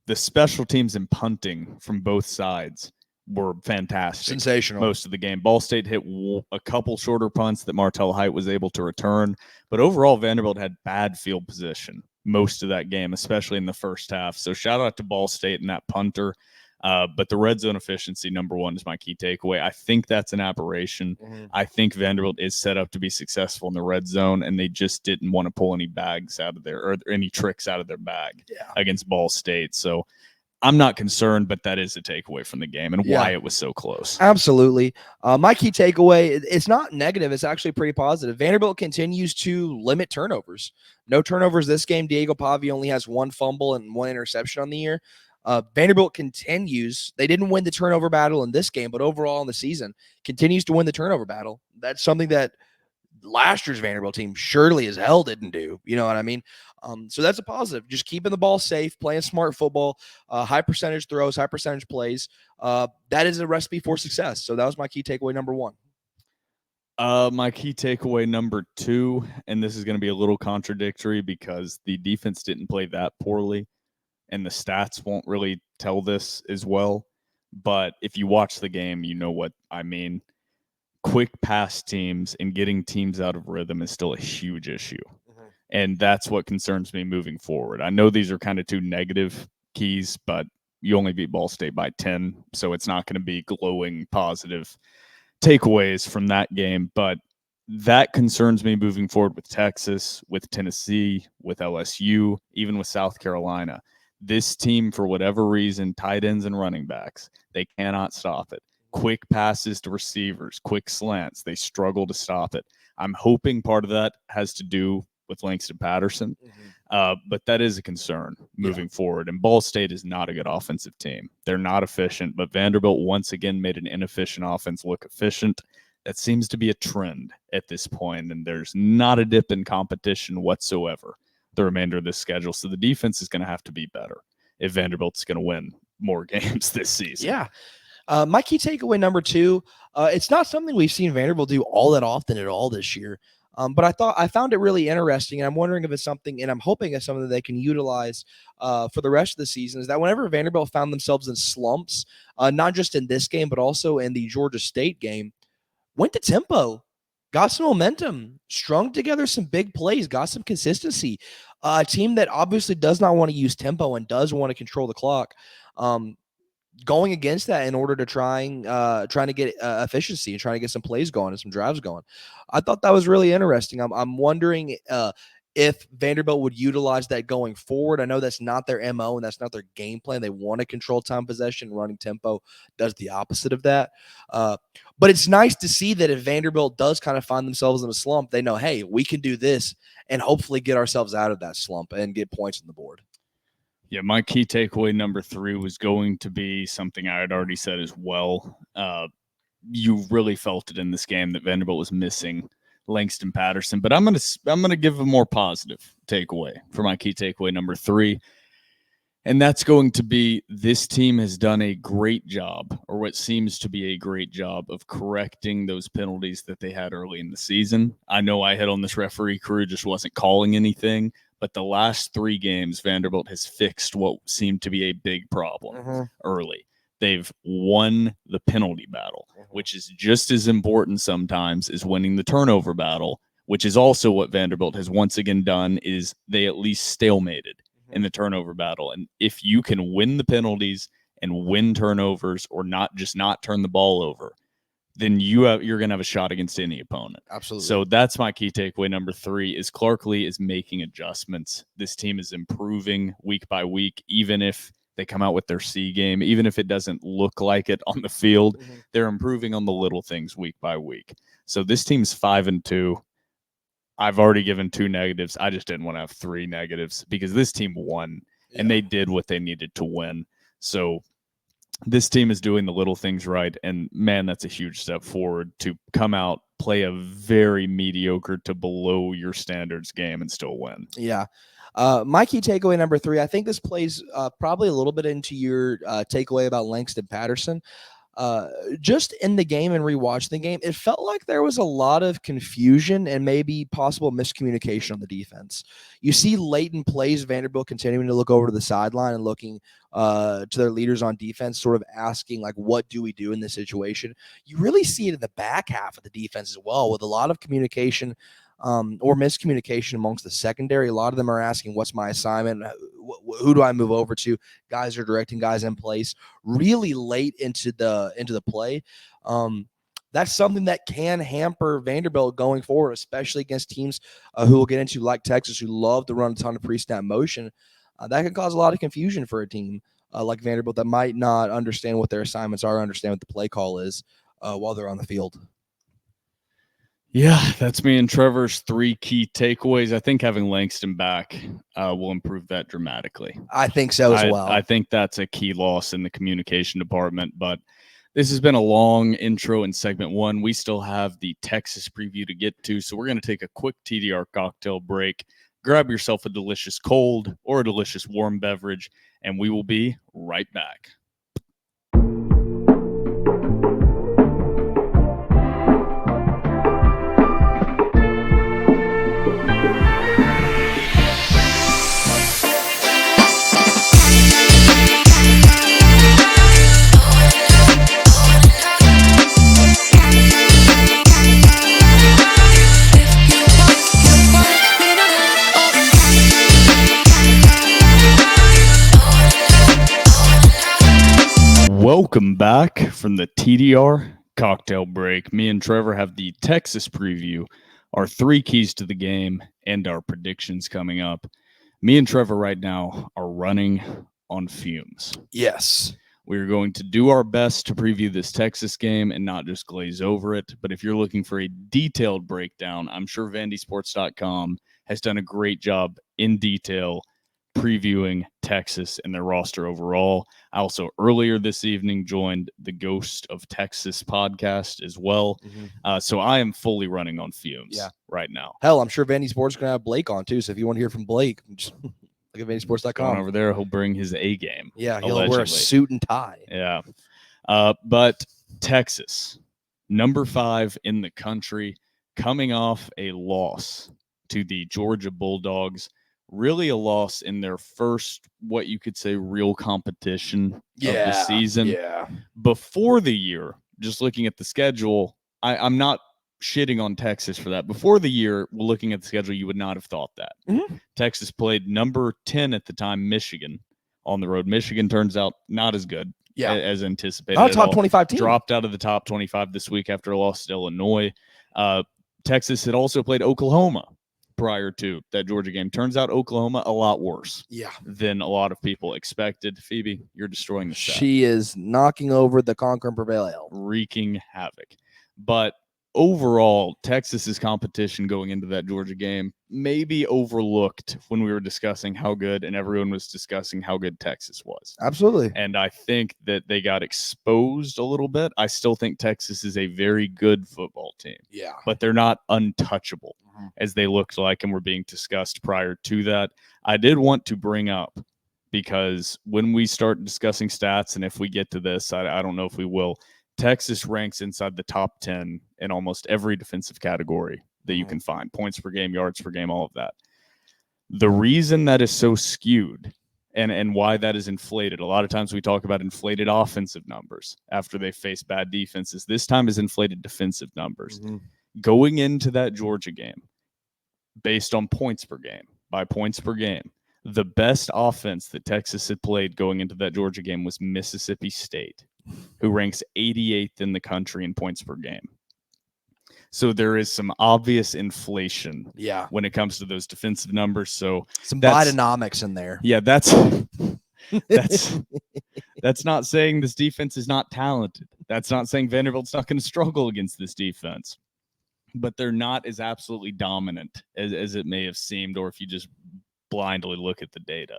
The special teams and punting from both sides were fantastic. Sensational. Most of the game. Ball State hit a couple shorter punts that Martell Height was able to return. But overall, Vanderbilt had bad field position most of that game, especially in the first half. So shout out to Ball State and that punter. But the red zone efficiency, number 1, is my key takeaway. I think that's an aberration. I think Vanderbilt is set up to be successful in the red zone, and they just didn't want to pull any bags out of their or any tricks out of their bag against Ball State. So I'm not concerned, but that is a takeaway from the game and why it was so close. Absolutely. My key takeaway, it's not negative. It's actually pretty positive. Vanderbilt continues to limit turnovers. No turnovers this game. Diego Pavi only has 1 fumble and 1 interception on the year. Vanderbilt continues. They didn't win the turnover battle in this game, but overall in the season continues to win the turnover battle. That's something that last year's Vanderbilt team surely as hell didn't do. You know what I mean? So that's a positive. Just keeping the ball safe, playing smart football, high percentage throws, high percentage plays. That is a recipe for success. So that was my key takeaway number 1. My key takeaway number 2, and this is going to be a little contradictory because the defense didn't play that poorly. And the stats won't really tell this as well. But if you watch the game, you know what I mean. Quick pass teams and getting teams out of rhythm is still a huge issue. And that's what concerns me moving forward. I know these are kind of 2 negative keys, but you only beat Ball State by 10. So it's not going to be glowing positive takeaways from that game. But that concerns me moving forward with Texas, with Tennessee, with LSU, even with South Carolina. This team, for whatever reason, tight ends and running backs, they cannot stop it. Quick passes to receivers, quick slants, they struggle to stop it. I'm hoping part of that has to do with Langston Patterson, but that is a concern moving forward. And Ball State is not a good offensive team. They're not efficient, but Vanderbilt once again made an inefficient offense look efficient. That seems to be a trend at this point, and there's not a dip in competition whatsoever the remainder of this schedule. So the defense is going to have to be better if Vanderbilt's going to win more games this season. Yeah. My key takeaway number 2, it's not something we've seen Vanderbilt do all that often at all this year. But I found it really interesting, and I'm wondering if it's something, and I'm hoping it's something that they can utilize for the rest of the season, is that whenever Vanderbilt found themselves in slumps, not just in this game, but also in the Georgia State game, went to tempo, got some momentum, strung together some big plays, got some consistency. A team that obviously does not want to use tempo and does want to control the clock, going against that in order to trying to get efficiency and trying to get some plays going and some drives going. I thought that was really interesting. I'm wondering if Vanderbilt would utilize that going forward. I know that's not their MO and that's not their game plan. They want to control time possession. Running tempo does the opposite of that. But it's nice to see that if Vanderbilt does kind of find themselves in a slump, they know, hey, we can do this and hopefully get ourselves out of that slump and get points on the board. Yeah, my key takeaway number 3 was going to be something I had already said as well. You really felt it in this game that Vanderbilt was missing Langston Patterson, but I'm gonna give a more positive takeaway for my key takeaway number 3, and that's going to be this team has done a great job, or what seems to be a great job, of correcting those penalties that they had early in the season. I know I hit on this referee crew, just wasn't calling anything, but the last 3 games, Vanderbilt has fixed what seemed to be a big problem early. They've won the penalty battle, which is just as important sometimes as winning the turnover battle, which is also what Vanderbilt has once again done, is they at least stalemated in the turnover battle. And if you can win the penalties and win turnovers or not turn the ball over, then you're going to have a shot against any opponent. Absolutely. So that's my key takeaway. Number 3 is Clark Lee is making adjustments. This team is improving week by week, even if they come out with their C game, even if it doesn't look like it on the field, they're improving on the little things week by week. So this team's 5-2. I've already given 2 negatives. I just didn't want to have 3 negatives because this team won and they did what they needed to win. So this team is doing the little things right. And man, that's a huge step forward to come out, play a very mediocre to below your standards game and still win. Yeah. My key takeaway number 3, I think this plays probably a little bit into your takeaway about Langston Patterson. Just in the game and rewatching the game, it felt like there was a lot of confusion and maybe possible miscommunication on the defense. You see late in plays, Vanderbilt continuing to look over to the sideline and looking to their leaders on defense, sort of asking, like, what do we do in this situation? You really see it in the back half of the defense as well, with a lot of communication or miscommunication amongst the secondary. A lot of them are asking, what's my assignment? Who do I move over to? Guys are directing guys in place really late into the play. That's something that can hamper Vanderbilt going forward, especially against teams who we'll get into, like Texas, who love to run a ton of pre-snap motion. That can cause a lot of confusion for a team like Vanderbilt that might not understand what their assignments are, understand what the play call is while they're on the field. Yeah, that's me and Trevor's 3 key takeaways. I think having Langston back will improve that dramatically. I think so as well. I think that's a key loss in the communication department. But this has been a long intro in segment 1. We still have the Texas preview to get to, so we're going to take a quick TDR cocktail break. Grab yourself a delicious cold or a delicious warm beverage, and we will be right back. Welcome back from the TDR cocktail break. Me and Trevor have the Texas preview, our 3 keys to the game, and our predictions coming up. Me and Trevor right now are running on fumes. Yes. We're going to do our best to preview this Texas game and not just glaze over it. But if you're looking for a detailed breakdown, I'm sure VandySports.com has done a great job in detail previewing Texas and their roster overall. I also earlier this evening joined the Ghost of Texas podcast as well. So I am fully running on fumes right now. Hell, I'm sure Vandy Sports is going to have Blake on too. So if you want to hear from Blake, just look at VandySports.com. Going over there, he'll bring his A game. Yeah, he'll wear a suit and tie. Yeah. But Texas, number 5 in the country, coming off a loss to the Georgia Bulldogs. Really a loss in their first, what you could say, real competition of the season. Yeah. Before the year, just looking at the schedule, I'm not shitting on Texas for that. Before the year, looking at the schedule, you would not have thought that. Texas played number 10 at the time, Michigan, on the road. Michigan turns out not as good as anticipated. Not a top 25 team. Dropped out of the top 25 this week after a loss to Illinois. Texas had also played Oklahoma prior to that Georgia game. Turns out Oklahoma a lot worse than a lot of people expected. Phoebe, you're destroying the set. She is knocking over the Conquer and Prevail. Wreaking havoc. But overall, Texas's competition going into that Georgia game maybe overlooked when we were discussing how good, and everyone was discussing how good Texas was. Absolutely. And I think that they got exposed a little bit. I still think Texas is a very good football team. Yeah. But they're not untouchable as they looked like and were being discussed prior to that. I did want to bring up, because when we start discussing stats, and if we get to this, I don't know if we will, Texas ranks inside the top 10 in almost every defensive category that you can find. Points per game, yards per game, all of that. The reason that is so skewed and why that is inflated, a lot of times we talk about inflated offensive numbers after they face bad defenses. This time is inflated defensive numbers. Going into that Georgia game, based on points per game, by points per game, The best offense that Texas had played going into that Georgia game was Mississippi State, who ranks 88th in the country in points per game. So there is some obvious inflation when it comes to those defensive numbers. So some Bidenomics in there. Yeah, that's not saying this defense is not talented. That's not saying Vanderbilt's not going to struggle against this defense. But they're not as absolutely dominant as it may have seemed, or if you just blindly look at the data.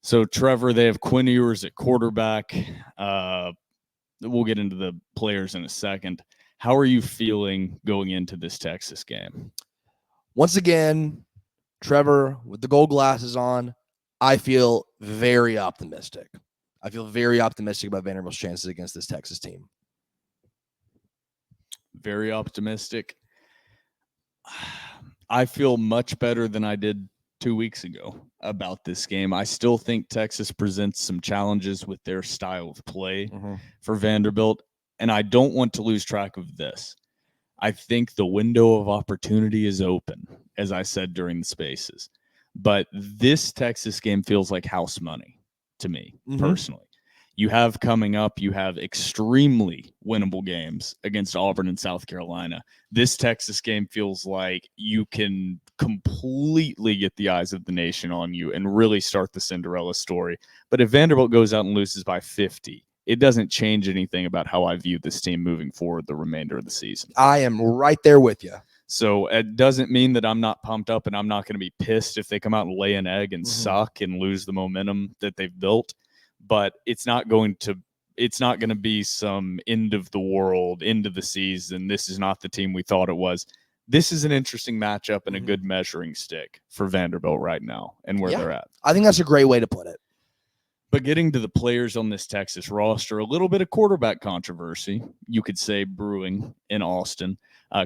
So Trevor, they have Quinn Ewers at quarterback. We'll get into the players in a second. How are you feeling going into this Texas game? Once again, Trevor, with the gold glasses on, I feel very optimistic. I feel very optimistic about Vanderbilt's chances against this Texas team. Very optimistic. I feel much better than I did 2 weeks ago about this game. I still think Texas presents some challenges with their style of play for Vanderbilt, and I don't want to lose track of this. I think the window of opportunity is open, as I said during the spaces. But this Texas game feels like house money to me, personally. You have coming up, you have extremely winnable games against Auburn and South Carolina. This Texas game feels like you can completely get the eyes of the nation on you and really start the Cinderella story. But if Vanderbilt goes out and loses by 50, it doesn't change anything about how I view this team moving forward the remainder of the season. I am right there with you. So it doesn't mean that I'm not pumped up and I'm not going to be pissed if they come out and lay an egg and suck and lose the momentum that they've built. But it's not going to be some end of the world, end of the season. This is not the team we thought it was. This is an interesting matchup and a good measuring stick for Vanderbilt right now and where they're at. I think that's a great way to put it. But getting to the players on this Texas roster, a little bit of quarterback controversy, you could say, brewing in Austin.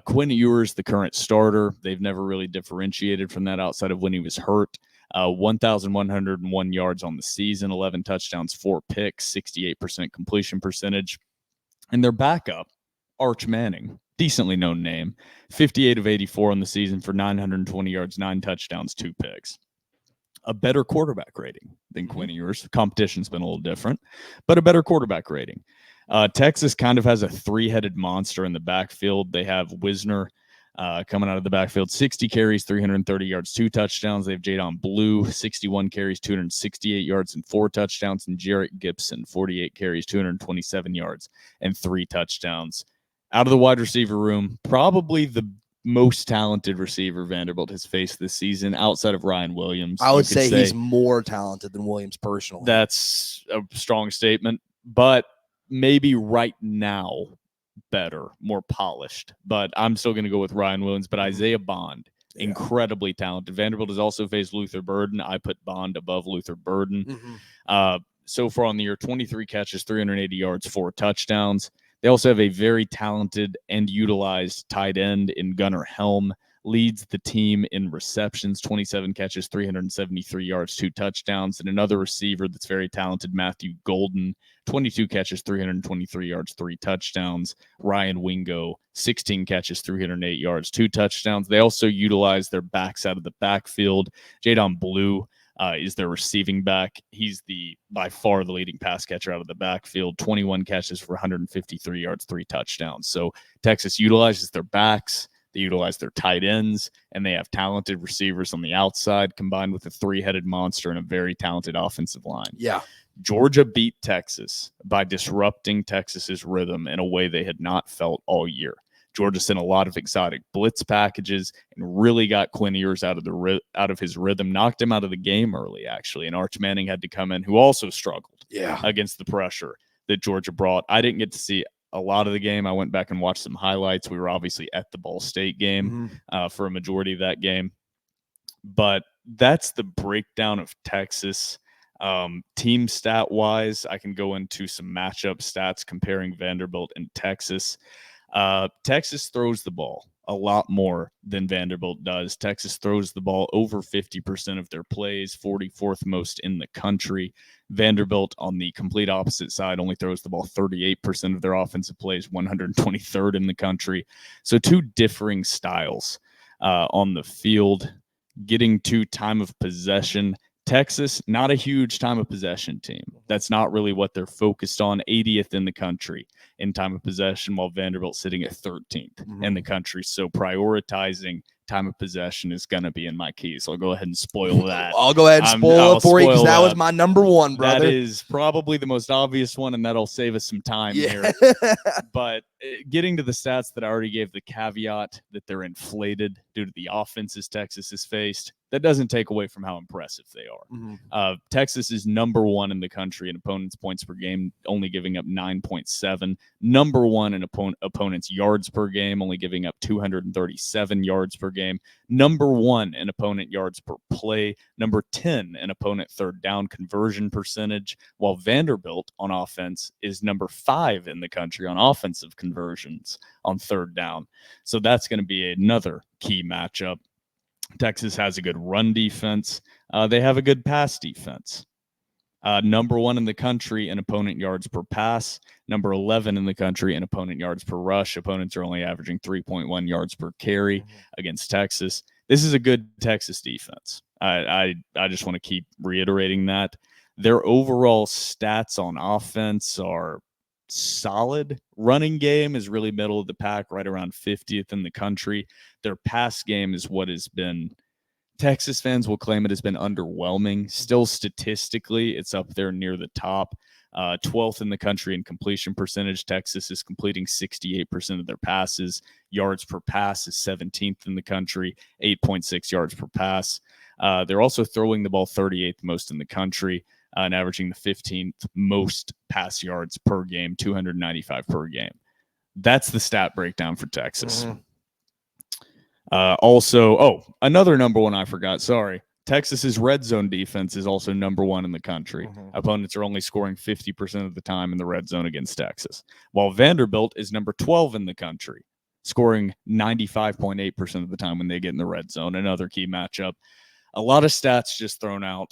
Quinn Ewers, the current starter. They've never really differentiated from that outside of when he was hurt. 1,101 yards on the season, 11 touchdowns, 4 picks, 68% completion percentage. And their backup, Arch Manning, decently known name, 58 of 84 on the season for 920 yards, 9 touchdowns, 2 picks. A better quarterback rating than Quinn Ewers. The competition's been a little different, but a better quarterback rating. Texas kind of has a 3-headed monster in the backfield. They have Wisner coming out of the backfield, 60 carries, 330 yards, 2 touchdowns. They have Jadon Blue, 61 carries, 268 yards, and 4 touchdowns. And Jarrett Gibson, 48 carries, 227 yards, and 3 touchdowns. Out of the wide receiver room, probably the most talented receiver Vanderbilt has faced this season outside of Ryan Williams. I would say he's more talented than Williams personally. That's a strong statement, but maybe right now better, more polished. But I'm still going to go with Ryan Williams. But Isaiah Bond, incredibly talented. Vanderbilt has also faced Luther Burden. I put Bond above Luther Burden. So far on the year, 23 catches, 380 yards, 4 touchdowns. They also have a very talented and utilized tight end in Gunnar Helm. Leads the team in receptions, 27 catches, 373 yards, 2 touchdowns. And another receiver that's very talented, Matthew Golden, 22 catches, 323 yards, 3 touchdowns. Ryan Wingo, 16 catches, 308 yards, 2 touchdowns. They also utilize their backs out of the backfield. Jadon Blue is their receiving back. He's by far the leading pass catcher out of the backfield, 21 catches for 153 yards, 3 touchdowns. So Texas utilizes their backs. They utilize their tight ends, and they have talented receivers on the outside combined with a 3-headed monster and a very talented offensive line. Yeah. Georgia beat Texas by disrupting Texas's rhythm in a way they had not felt all year. Georgia sent a lot of exotic blitz packages and really got Quinn Ewers out of his rhythm, knocked him out of the game early, actually. And Arch Manning had to come in, who also struggled against the pressure that Georgia brought. I didn't get to see a lot of the game. I went back and watched some highlights. We were obviously at the Ball State game for a majority of that game. But that's the breakdown of Texas. Team stat wise, I can go into some matchup stats comparing Vanderbilt and Texas. Texas throws the ball a lot more than Vanderbilt does. Texas throws the ball over 50% of their plays, 44th most in the country. Vanderbilt, on the complete opposite side, only throws the ball 38% of their offensive plays, 123rd in the country. So 2 differing styles on the field. Getting to time of possession, Texas, not a huge time of possession team. That's not really what they're focused on. 80th in the country in time of possession, while Vanderbilt sitting at 13th in the country. So prioritizing time of possession is going to be in my keys. So I'll go ahead and spoil that. I'll go ahead and spoil it for you because that was my number one, brother. That is probably the most obvious one, and that'll save us some time here. But getting to the stats that I already gave the caveat that they're inflated due to the offenses Texas has faced, that doesn't take away from how impressive they are. Texas is number one in the country in opponents' points per game, only giving up 9.7. Number one in opponents' yards per game, only giving up 237 yards per game. Number one in opponent yards per play. Number 10 in opponent third down conversion percentage, while Vanderbilt on offense is number 5 in the country on offensive conversions on third down. So that's going to be another key matchup. Texas has a good run defense. They have a good pass defense. Number 1 in the country in opponent yards per pass. Number 11 in the country in opponent yards per rush. Opponents are only averaging 3.1 yards per carry against Texas. This is a good Texas defense. I just want to keep reiterating that. Their overall stats on offense are solid. Running game is really middle of the pack, right around 50th in the country. Their pass game is what has been, Texas fans will claim it has been underwhelming. Still statistically, it's up there near the top. 12th in the country in completion percentage. Texas is completing 68% of their passes. Yards per pass is 17th in the country, 8.6 yards per pass. They're also throwing the ball 38th most in the country. And averaging the 15th most pass yards per game, 295 per game. That's the stat breakdown for Texas. Another number one I forgot. Sorry. Texas's red zone defense is also number 1 in the country. Opponents are only scoring 50% of the time in the red zone against Texas, while Vanderbilt is number 12 in the country, scoring 95.8% of the time when they get in the red zone. Another key matchup. A lot of stats just thrown out.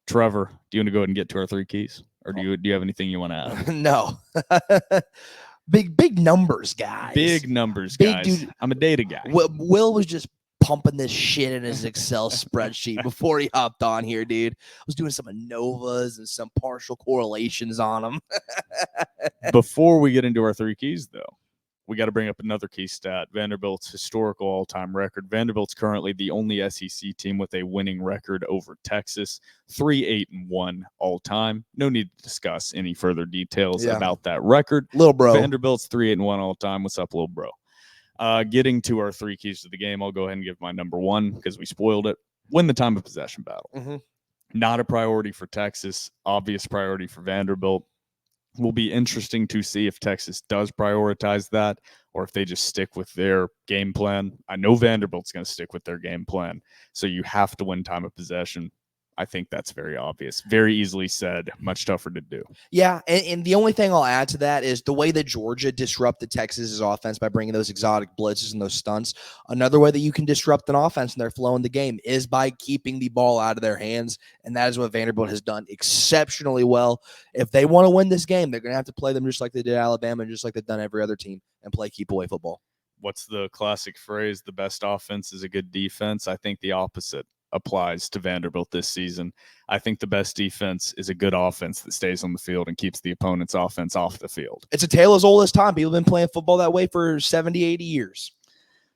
Trevor, do you want to go ahead and get to our 3 keys? Or do you have anything you want to add? No. big numbers, guys. Big numbers, guys. Dude, I'm a data guy. Will was just pumping this shit in his Excel spreadsheet before he hopped on here, dude. I was doing some ANOVAs and some partial correlations on them. Before we get into our 3 keys, though, we got to bring up another key stat, Vanderbilt's historical all-time record. Vanderbilt's currently the only SEC team with a winning record over Texas, 3-8-1 all-time. No need to discuss any further details about that record. Little bro. Vanderbilt's 3-8-1 all-time. What's up, little bro? Getting to our 3 keys to the game, I'll go ahead and give my number 1 because we spoiled it. Win the time of possession battle. Not a priority for Texas, obvious priority for Vanderbilt. Will be interesting to see if Texas does prioritize that or if they just stick with their game plan. I know Vanderbilt's going to stick with their game plan, so you have to win time of possession. I think that's very obvious. Very easily said, much tougher to do. Yeah, and the only thing I'll add to that is the way that Georgia disrupted Texas's offense by bringing those exotic blitzes and those stunts. Another way that you can disrupt an offense and they're flowing the game is by keeping the ball out of their hands, and that is what Vanderbilt has done exceptionally well. If they want to win this game, they're going to have to play them just like they did Alabama and just like they've done every other team and play keep-away football. What's the classic phrase? The best offense is a good defense. I think the opposite applies to Vanderbilt this season. I think the best defense is a good offense that stays on the field and keeps the opponent's offense off the field. It's a tale as old as time. People have been playing football that way for 70, 80 years.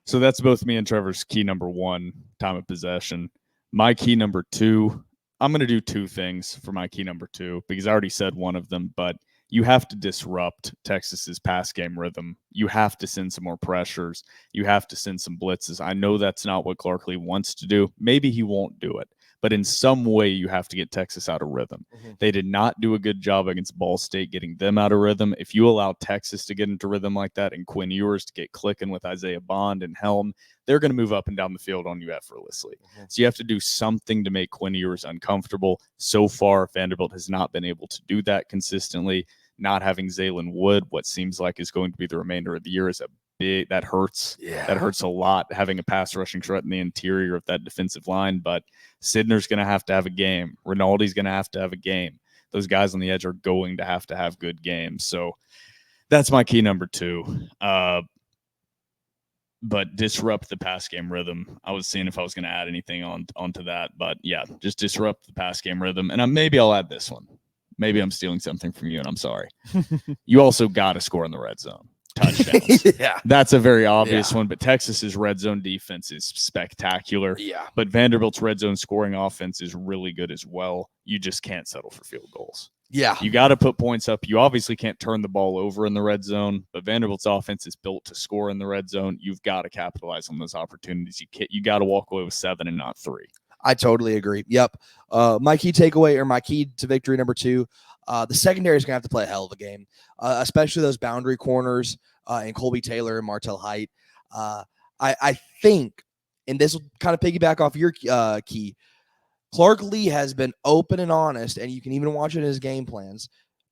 So that's both me and Trevor's key number 1, time of possession. My key number 2, I'm going to do 2 things for my key number 2 because I already said one of them, but you have to disrupt Texas's pass game rhythm. You have to send some more pressures. You have to send some blitzes. I know that's not what Clark Lee wants to do. Maybe he won't do it. But in some way, you have to get Texas out of rhythm. They did not do a good job against Ball State getting them out of rhythm. If you allow Texas to get into rhythm like that and Quinn Ewers to get clicking with Isaiah Bond and Helm, they're going to move up and down the field on you effortlessly. So you have to do something to make Quinn Ewers uncomfortable. So far, Vanderbilt has not been able to do that consistently. Not having Zaylen Wood, what seems like is going to be the remainder of the year, is a big, that hurts. Yeah. That hurts a lot, having a pass rushing threat in the interior of that defensive line. But Sidner's going to have a game. Rinaldi's going to have a game. Those guys on the edge are going to have good games. So that's my key number 2. but disrupt the pass game rhythm. I was seeing if I was going to add anything onto that, but yeah, just disrupt the pass game rhythm. And maybe I'll add this one. Maybe I'm stealing something from you, and I'm sorry. You also got to score in the red zone. Touchdowns. Yeah. That's a very obvious one, but Texas's red zone defense is spectacular. Yeah. But Vanderbilt's red zone scoring offense is really good as well. You just can't settle for field goals. Yeah. You got to put points up. You obviously can't turn the ball over in the red zone, but Vanderbilt's offense is built to score in the red zone. You've got to capitalize on those opportunities. You got to walk away with 7 and not 3. I totally agree. Yep. My key takeaway, or my key to victory number 2, the secondary is going to have to play a hell of a game, especially those boundary corners and Colby Taylor and Martell Height. I think, and this will kind of piggyback off your key, Clark Lee has been open and honest, and you can even watch it in his game plans.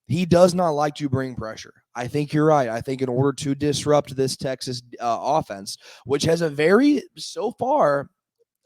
He does not like to bring pressure. I think you're right. I think in order to disrupt this Texas offense, which has so far,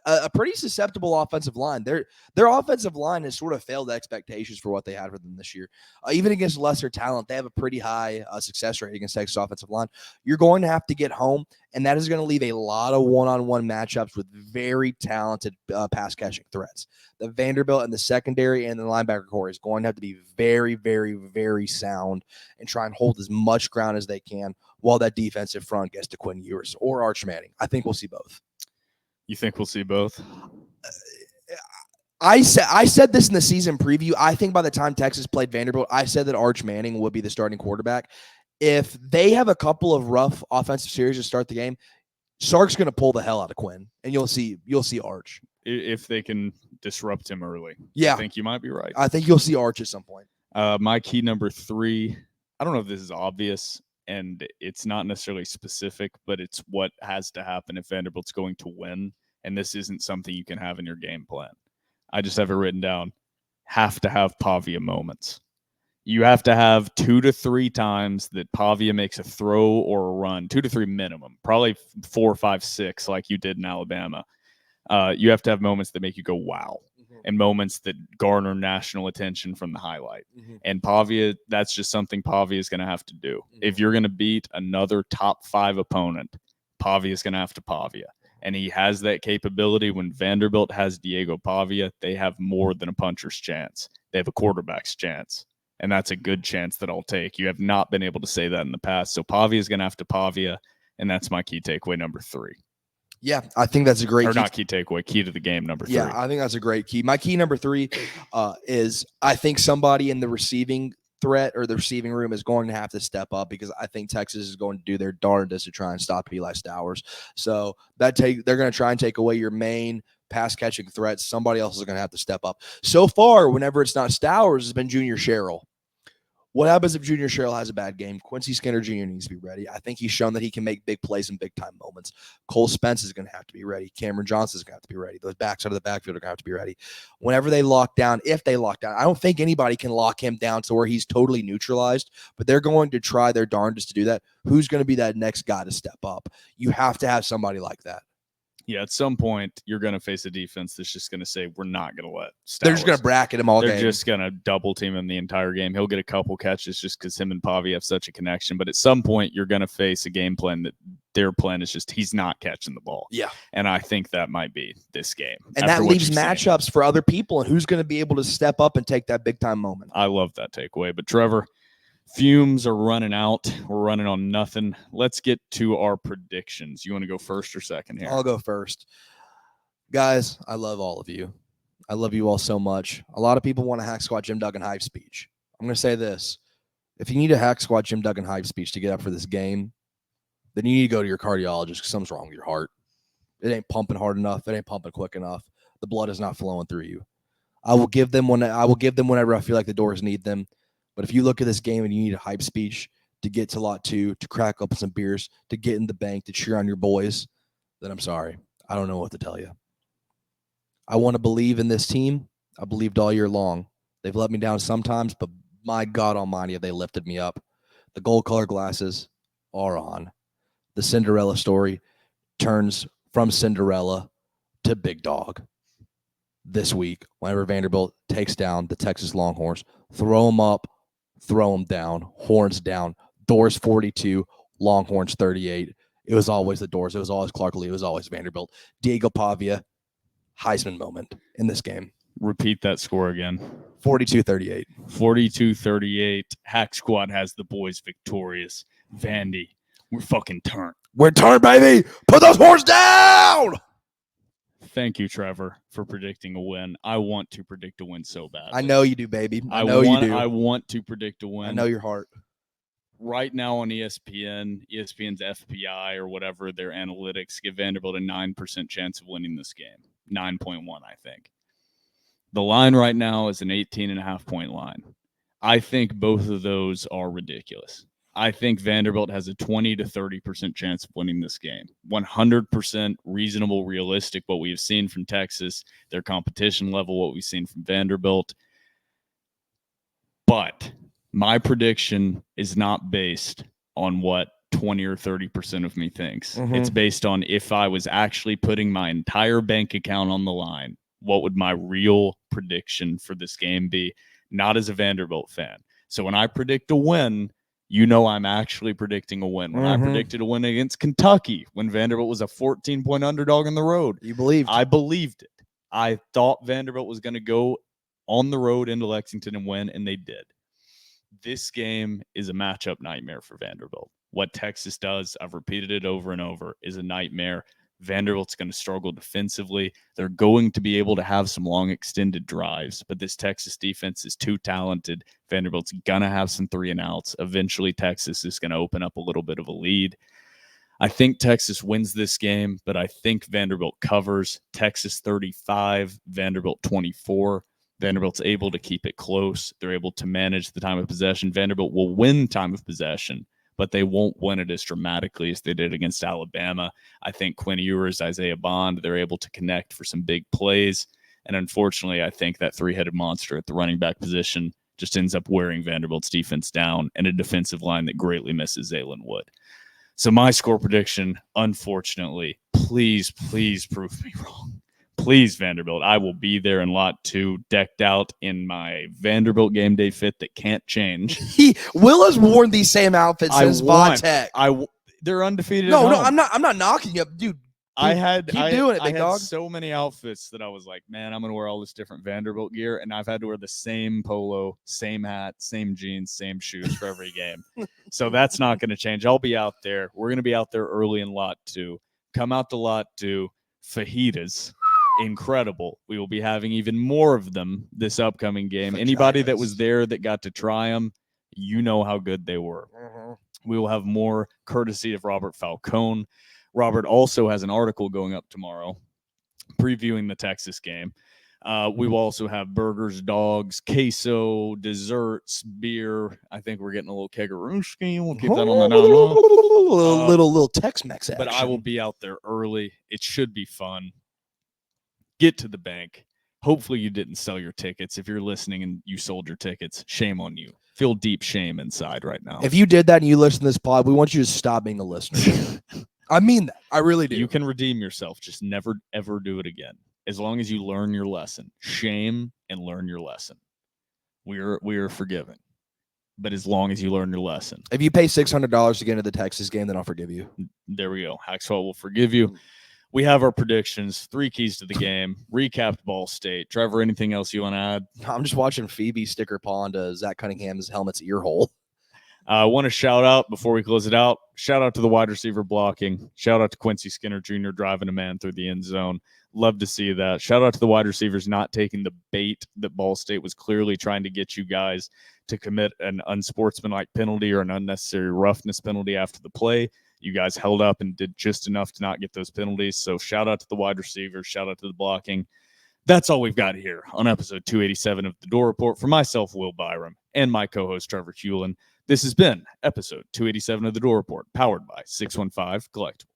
a pretty susceptible offensive line. Their offensive line has sort of failed expectations for what they had for them this year. Even against lesser talent, they have a pretty high success rate against Texas offensive line. You're going to have to get home, and that is going to leave a lot of one-on-one matchups with very talented pass catching threats. The Vanderbilt and the secondary and the linebacker core is going to have to be very, very, very sound and try and hold as much ground as they can while that defensive front gets to Quinn Ewers or Arch Manning. I think we'll see both. You think we'll see both? I said this in the season preview. I think by the time Texas played Vanderbilt, I said that Arch Manning would be the starting quarterback. If they have a couple of rough offensive series to start the game, Sark's going to pull the hell out of Quinn, and you'll see Arch. If they can disrupt him early. Yeah. I think you might be right. I think you'll see Arch at some point. My key number 3, I don't know if this is obvious, and it's not necessarily specific, but it's what has to happen if Vanderbilt's going to win. And this isn't something you can have in your game plan. I just have it written down. Have to have Pavia moments. You have to have 2 to 3 times that Pavia makes a throw or a run, 2 to 3 minimum, probably 4, 5, 6 like you did in Alabama. You have to have moments that make you go, wow, and moments that garner national attention from the highlight. And Pavia, that's just something Pavia is going to have to do. If you're going to beat another top 5 opponent, Pavia is going to have to Pavia. And he has that capability. When Vanderbilt has Diego Pavia, they have more than a puncher's chance. They have a quarterback's chance. And that's a good chance that I'll take. You have not been able to say that in the past. So Pavia is going to have to Pavia. And that's my key takeaway number 3. Yeah, I think that's a great Or not key takeaway, key to the game number 3. Yeah, I think that's a great key. My key number 3 is I think somebody in the receiving threat or the receiving room is going to have to step up, because I think Texas is going to do their darndest to try and stop Eli Stowers. So they're going to try and take away your main pass catching threats. Somebody else is going to have to step up. So far, whenever it's not Stowers, it's been Junior Sherrill. What happens if Junior Sherrill has a bad game? Quincy Skinner Jr. needs to be ready. I think he's shown that he can make big plays in big-time moments. Cole Spence is going to have to be ready. Cameron Johnson is going to have to be ready. Those backs out of the backfield are going to have to be ready. Whenever they lock down, if they lock down, I don't think anybody can lock him down to where he's totally neutralized, but they're going to try their darndest to do that. Who's going to be that next guy to step up? You have to have somebody like that. Yeah, at some point, you're going to face a defense that's just going to say, we're not going to let Stowers. They're just going to bracket him all game. They're just going to double team him the entire game. He'll get a couple catches just because him and Pavia have such a connection. But at some point, you're going to face a game plan that their plan is just he's not catching the ball. Yeah. And I think that might be this game. And that leaves matchups for other people, and who's going to be able to step up and take that big-time moment. I love that takeaway. But, Trevor, fumes are running out. We're running on nothing. Let's get to our predictions. You want to go first or second here? I'll go first. Guys, I love all of you. I love you all so much. A lot of people want a hack squad Jim Duggan hype speech. I'm going to say this. If you need a hack squad Jim Duggan hype speech to get up for this game, then you need to go to your cardiologist because something's wrong with your heart. It ain't pumping hard enough. It ain't pumping quick enough. The blood is not flowing through you. I will give them whenever I feel like the Doors need them. But if you look at this game and you need a hype speech to get to lot 2, to crack up some beers, to get in the bank, to cheer on your boys, then I'm sorry. I don't know what to tell you. I want to believe in this team. I believed all year long. They've let me down sometimes, but my God almighty, have they lifted me up. The gold color glasses are on. The Cinderella story turns from Cinderella to Big Dog this week whenever Vanderbilt takes down the Texas Longhorns. Throw them up, throw them down, horns down. Doors 42, Longhorns 38. It was always the Doors. It was always Clark Lee. It was always Vanderbilt. Diego Pavia, Heisman moment in this game. Repeat that score again. 42-38. 42-38. Hack Squad has the boys victorious. Vandy, we're fucking turned. We're turned, baby. Put those horns down. Thank you, Trevor, for predicting a win. I want to predict a win so bad. I know you do, baby. I know you do. I want to predict a win. I know your heart. Right now on ESPN's FPI or whatever, their analytics give Vanderbilt a 9% chance of winning this game. 9.1, I think. The line right now is an 18.5-point line. I think both of those are ridiculous. I think Vanderbilt has a 20 to 30% chance of winning this game. 100% reasonable, realistic, what we have seen from Texas, their competition level, what we've seen from Vanderbilt. But my prediction is not based on what 20 or 30% of me thinks. It's based on if I was actually putting my entire bank account on the line, what would my real prediction for this game be? Not as a Vanderbilt fan. So when I predict a win, you know I'm actually predicting a win. When I predicted a win against Kentucky, when Vanderbilt was a 14-point underdog on the road, You believed. I believed it. I thought Vanderbilt was going to go on the road into Lexington and win, and they did. This game is a matchup nightmare for Vanderbilt. What Texas does, I've repeated it over and over, is a nightmare. Vanderbilt's going to struggle defensively. They're going to be able to have some long extended drives, but this Texas defense is too talented. Vanderbilt's going to have some 3-and-outs. Eventually, Texas is going to open up a little bit of a lead. I think Texas wins this game, but I think Vanderbilt covers. Texas 35, Vanderbilt 24. Vanderbilt's able to keep it close. They're able to manage the time of possession. Vanderbilt will win time of possession, but they won't win it as dramatically as they did against Alabama. I think Quinn Ewers, Isaiah Bond, they're able to connect for some big plays. And unfortunately, I think that three-headed monster at the running back position just ends up wearing Vanderbilt's defense down and a defensive line that greatly misses Zaylin Wood. So my score prediction, unfortunately, please prove me wrong. Please, Vanderbilt, I will be there in lot 2, decked out in my Vanderbilt game day fit that can't change. Will has worn these same outfits since Tech. They're undefeated. No, I'm not knocking you, dude. Keep doing it, big dog. So many outfits that I was like, man, I'm gonna wear all this different Vanderbilt gear, and I've had to wear the same polo, same hat, same jeans, same shoes for every game. So that's not gonna change. I'll be out there. We're gonna be out there early in lot 2. Come out to lot 2. Fajitas. Incredible. We will be having even more of them this upcoming game. Anybody that was there that got to try them, you know how good they were. We will have more courtesy of Robert Falcone. Robert also has an article going up tomorrow previewing the Texas game. We will also have burgers, dogs, queso, desserts, beer. I think we're getting a little kegarooski. We'll keep that on the down. Little Tex-Mex action. But I will be out there early. It should be fun. Get to the bank. Hopefully you didn't sell your tickets. If you're listening and you sold your tickets, shame on you. Feel deep shame inside right now. If you did that and you listen to this pod, we want you to stop being a listener. I mean that. I really do. You can redeem yourself. Just never, ever do it again. As long as you learn your lesson. Shame and learn your lesson. We are forgiven. But as long as you learn your lesson. If you pay $600 to get into the Texas game, then I'll forgive you. There we go. Hacksaw will forgive you. We have our predictions, 3 keys to the game, recapped Ball State. Trevor, anything else you want to add? I'm just watching Phoebe sticker paw into Zach Cunningham's helmet's ear hole. I want to shout out, before we close it out, shout out to the wide receiver blocking. Shout out to Quincy Skinner Jr. driving a man through the end zone. Love to see that. Shout out to the wide receivers not taking the bait that Ball State was clearly trying to get you guys to commit an unsportsmanlike penalty or an unnecessary roughness penalty after the play. You guys held up and did just enough to not get those penalties. So shout out to the wide receivers. Shout out to the blocking. That's all we've got here on episode 287 of The Door Report. For myself, Will Byrum, and my co-host, Trevor Hulan, this has been episode 287 of The Door Report, powered by 615 Collectibles.